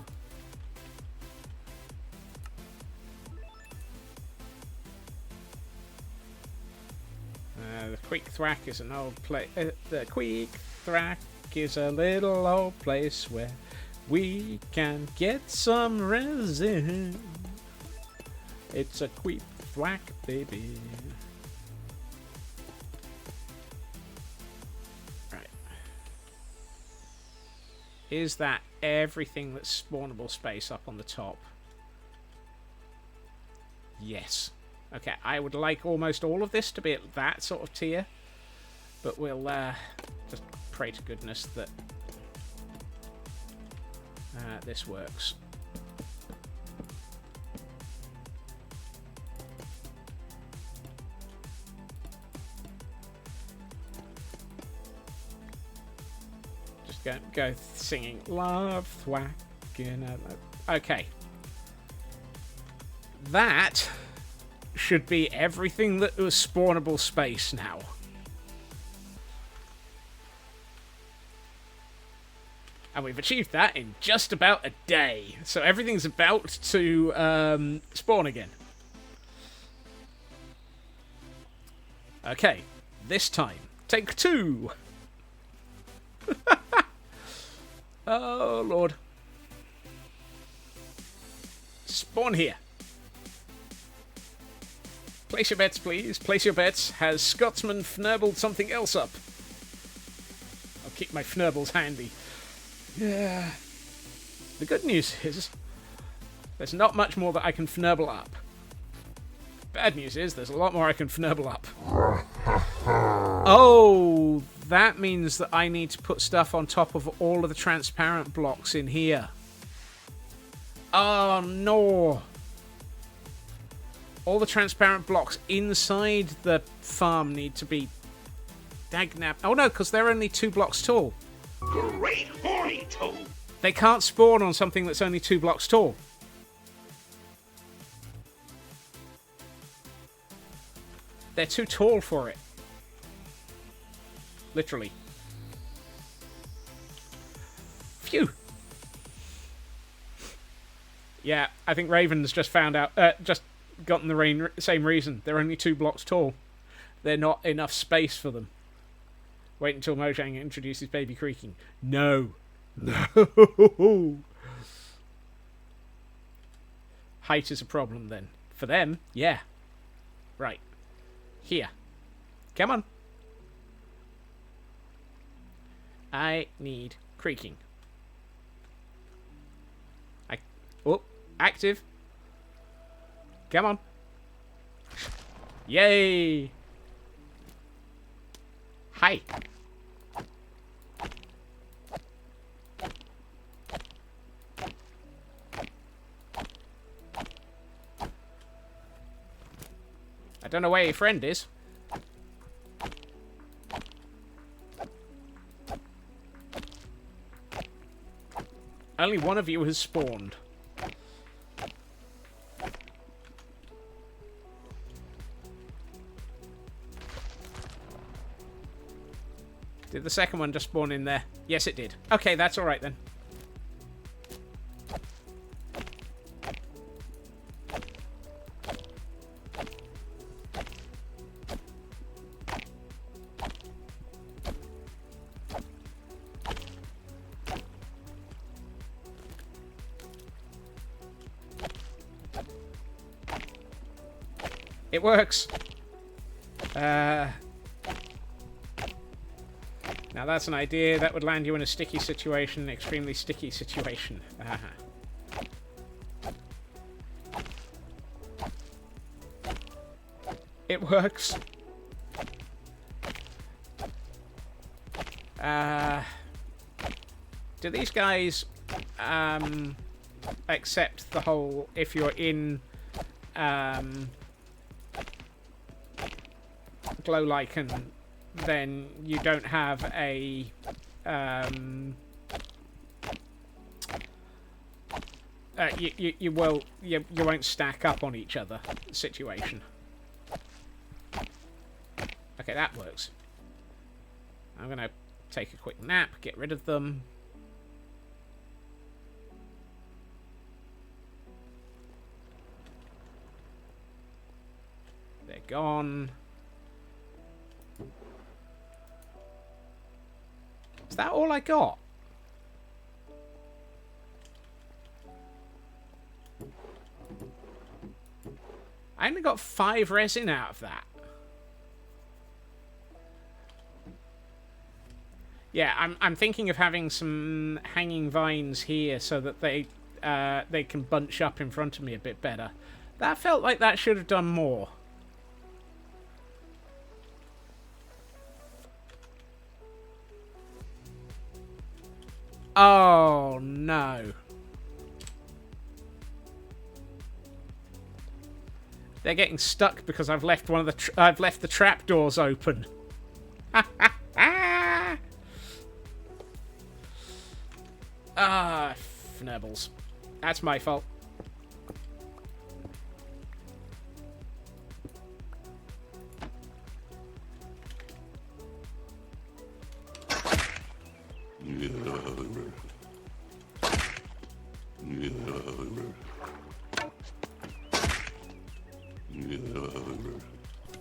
The Quick Thwack is an old place. The Quick Thwack is a little old place where we can get some resin. It's a Quick Thwack, baby. Right. Is that everything that's spawnable space up on the top? Yes. Okay, I would like almost all of this to be at that sort of tier, but we'll just pray to goodness that This works. Just go singing love thwacking. Okay. That should be everything that was spawnable space now. And we've achieved that in just about a day. So everything's about to spawn again. Okay, this time, take 2. Oh, Lord. Spawn here. Place your bets, please. Place your bets. Has Scotsman fnurbled something else up? I'll keep my fnurbles handy. Yeah. The good news is, there's not much more that I can fnurble up. Bad news is, there's a lot more I can fnurble up. Oh, that means that I need to put stuff on top of all of the transparent blocks in here. Oh, no. All the transparent blocks inside the farm need to be dagnap. Oh, no, because they're only 2 blocks tall. Great horny toad. They can't spawn on something that's only 2 blocks tall. They're too tall for it. Literally. Phew. Yeah, I think Raven's just found out, just gotten the same reason. They're only 2 blocks tall. They're not enough space for them. Wait until Mojang introduces Baby Creaking. No. No. Height is a problem then. For them, yeah. Right. Here. Come on. I need creaking. Oh, active. Come on. Yay. Hi. I don't know where your friend is. Only one of you has spawned. Did the second one just spawn in there? Yes, it did. Okay, that's alright then. It works. Now that's an idea that would land you in a sticky situation, extremely sticky situation. It works. Do these guys accept the whole if you're in glow lichen, then you don't have a you won't stack up on each other situation. Okay, that works. I'm gonna take a quick nap, get rid of them. They're gone. Is that all I got? I only got 5 resin out of that. Yeah, I'm thinking of having some hanging vines here so that they can bunch up in front of me a bit better. That felt like that should have done more. Oh, no. They're getting stuck because I've left one of the I've left the trapdoors open. Ah, fnibbles. That's my fault.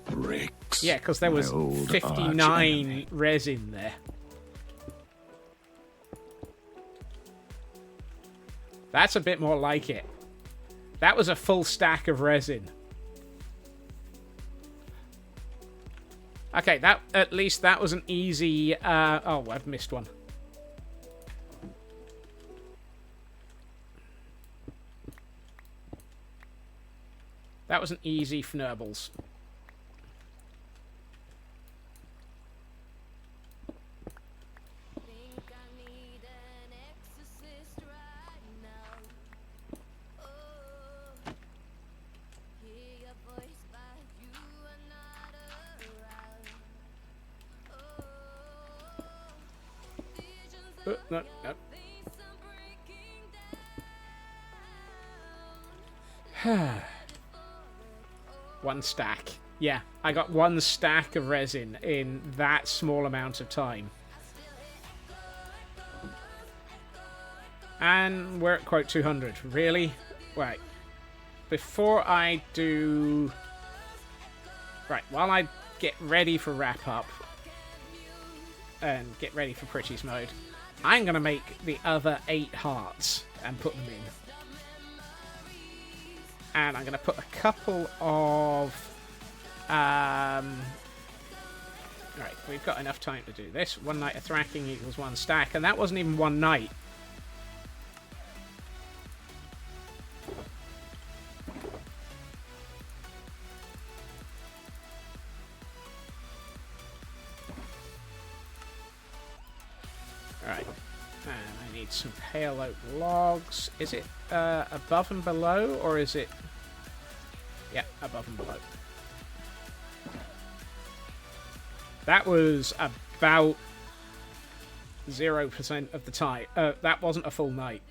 Bricks. Yeah, because there was My old 59 arch-enemy. resin there. That's a bit more like it. That was a full stack of resin. Okay, that at least that was an easy... oh, I've missed one. That was an easy fnurbles. No, no. One stack. Yeah, I got one stack of resin in that small amount of time. And we're at quote 200. Really? Right. Before I do... Right, while I get ready for wrap up and get ready for Pretty's mode, I'm going to make the other 8 hearts and put them in. And I'm going to put a couple of... Right, we've got enough time to do this. 1 night of thracking equals 1 stack, and that wasn't even 1 night. Alright, and I need some pale oak logs. Is it above and below, or is it... Yeah, above and below. That was about 0% of the time. That wasn't a full night.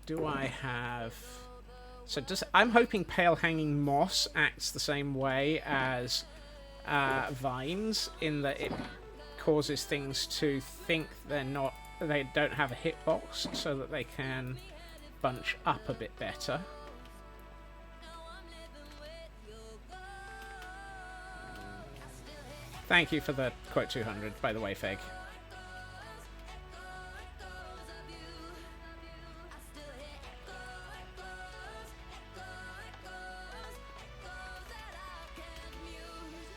Do I have... So I'm hoping pale hanging moss acts the same way as vines, in that it causes things to think they don't have a hitbox, so that they can bunch up a bit better. Thank you for the quote 200, by the way, Feg.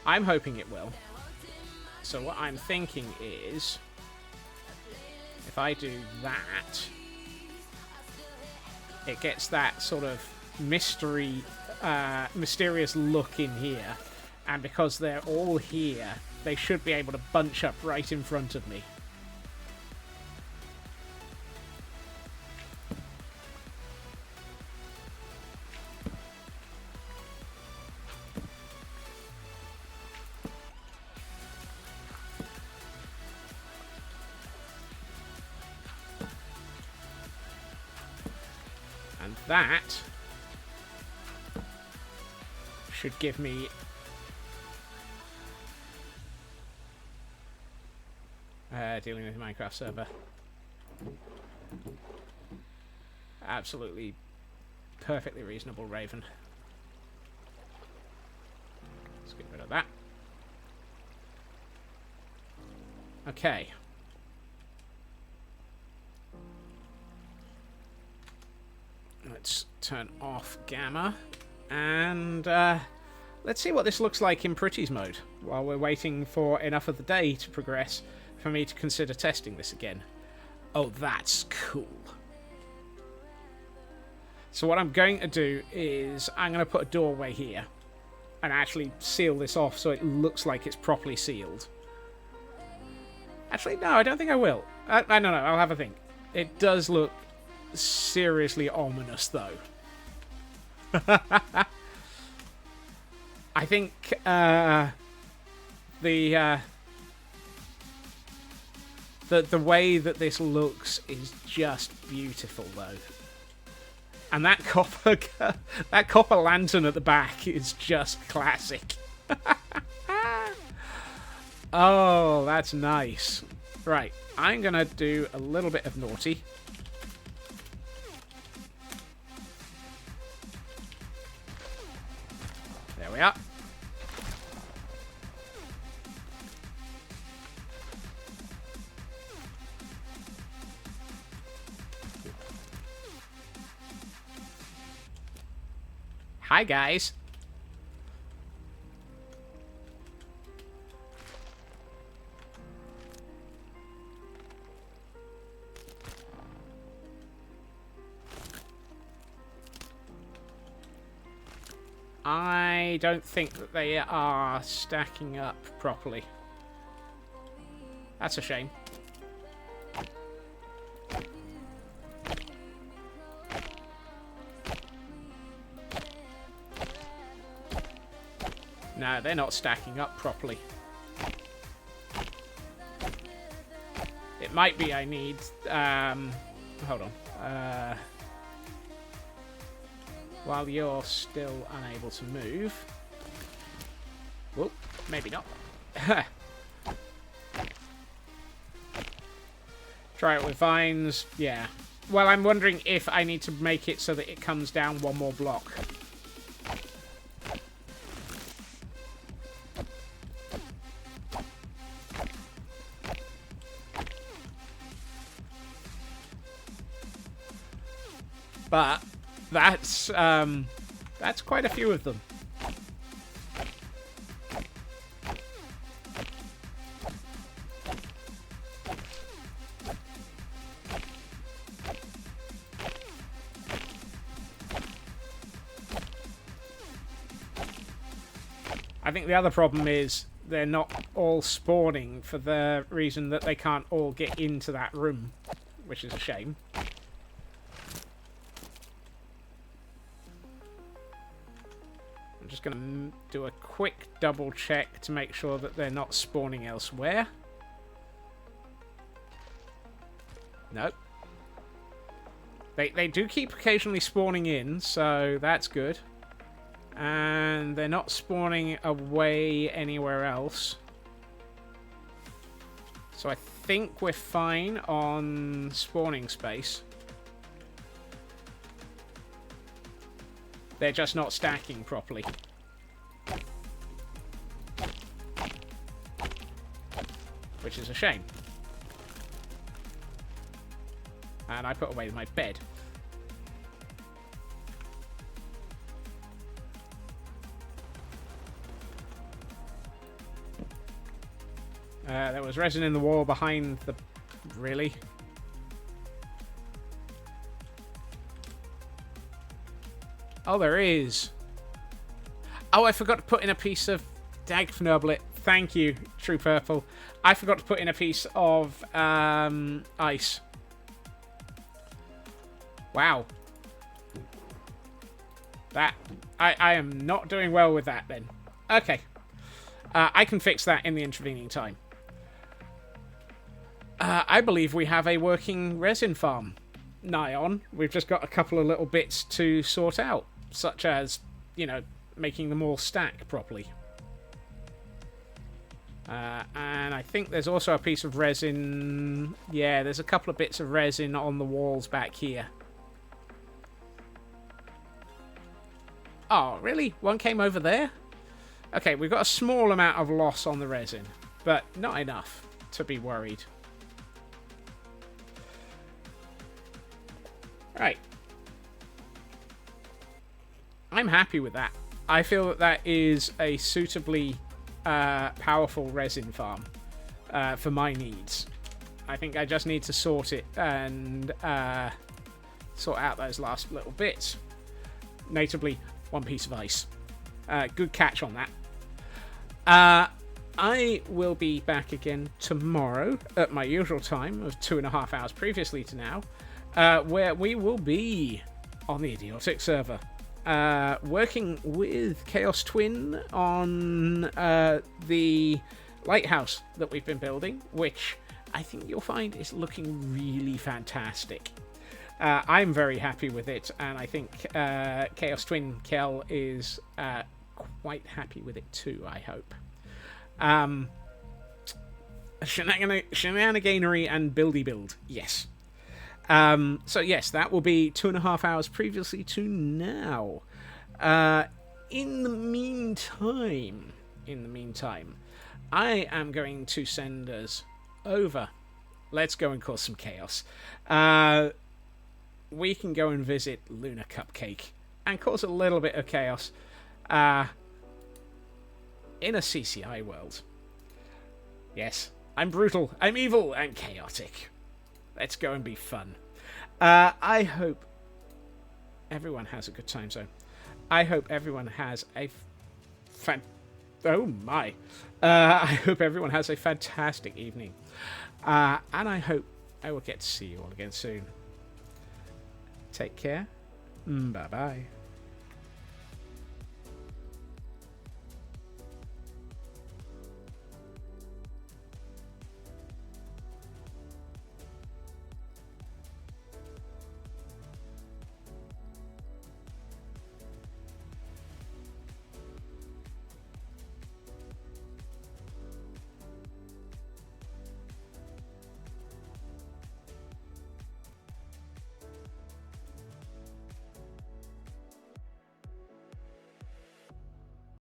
I'm hoping it will. So what I'm thinking is, if I do that, it gets that sort of mysterious look in here. And because they're all here, they should be able to bunch up right in front of me. And that should give me... dealing with Minecraft server. Absolutely perfectly reasonable, Raven. Let's get rid of that. Okay. Let's turn off Gamma. And let's see what this looks like in Pretty's mode while we're waiting for enough of the day to progress for me to consider testing this again. Oh, that's cool. So what I'm going to do is I'm going to put a doorway here and actually seal this off so it looks like it's properly sealed. Actually, no, I don't think I will. I don't know. I'll have a think. It does look seriously ominous, though. I think the way that this looks is just beautiful, though. And that copper lantern at the back is just classic. Oh, that's nice. Right, I'm gonna do a little bit of naughty. There we are. Hi, guys. I don't think that they are stacking up properly. That's a shame. No, they're not stacking up properly. It might be I need... hold on. While you're still unable to move... Whoop, maybe not. Try it with vines. Yeah. Well, I'm wondering if I need to make it so that it comes down one more block. But that's quite a few of them. I think the other problem is they're not all spawning for the reason that they can't all get into that room, which is a shame. I'm just going to do a quick double check to make sure that they're not spawning elsewhere. Nope. They do keep occasionally spawning in, so that's good. And they're not spawning away anywhere else. So I think we're fine on spawning space. They're just not stacking properly. Which is a shame. And I put away my bed. There was resin in the wall behind the... Really? Oh, there is. Oh, I forgot to put in a piece of... Dagfnublet. Thank you, True Purple. I forgot to put in a piece of ice. Wow. That... I am not doing well with that, then. Okay. I can fix that in the intervening time. I believe we have a working resin farm nigh on. We've just got a couple of little bits to sort out, such as, you know, making them all stack properly. And I think there's also a piece of resin... Yeah, there's a couple of bits of resin on the walls back here. Oh, really? One came over there? Okay, we've got a small amount of loss on the resin, but not enough to be worried. Right. I'm happy with that. I feel that that is a suitably powerful resin farm for my needs. I think I just need to sort it and sort out those last little bits. Notably, one piece of ice. Good catch on that. I will be back again tomorrow at my usual time of 2.5 hours previously to now, where we will be on the Idiotic server, working with Chaos Twin on the lighthouse that we've been building, which I think you'll find is looking really fantastic. I'm very happy with it, and I think Chaos Twin Kel is quite happy with it too, I hope. Shenaniganery and buildy build, yes. So yes, that will be 2.5 hours previously to now. In the meantime, I am going to send us over. Let's go and cause some chaos. We can go and visit Lunar Cupcake and cause a little bit of chaos in a CCI world. Yes, I'm brutal, I'm evil, and chaotic. Let's go and be fun. I hope everyone has a good time zone. I hope everyone has a I hope everyone has a fantastic evening. And I hope I will get to see you all again soon. Take care. Bye-bye.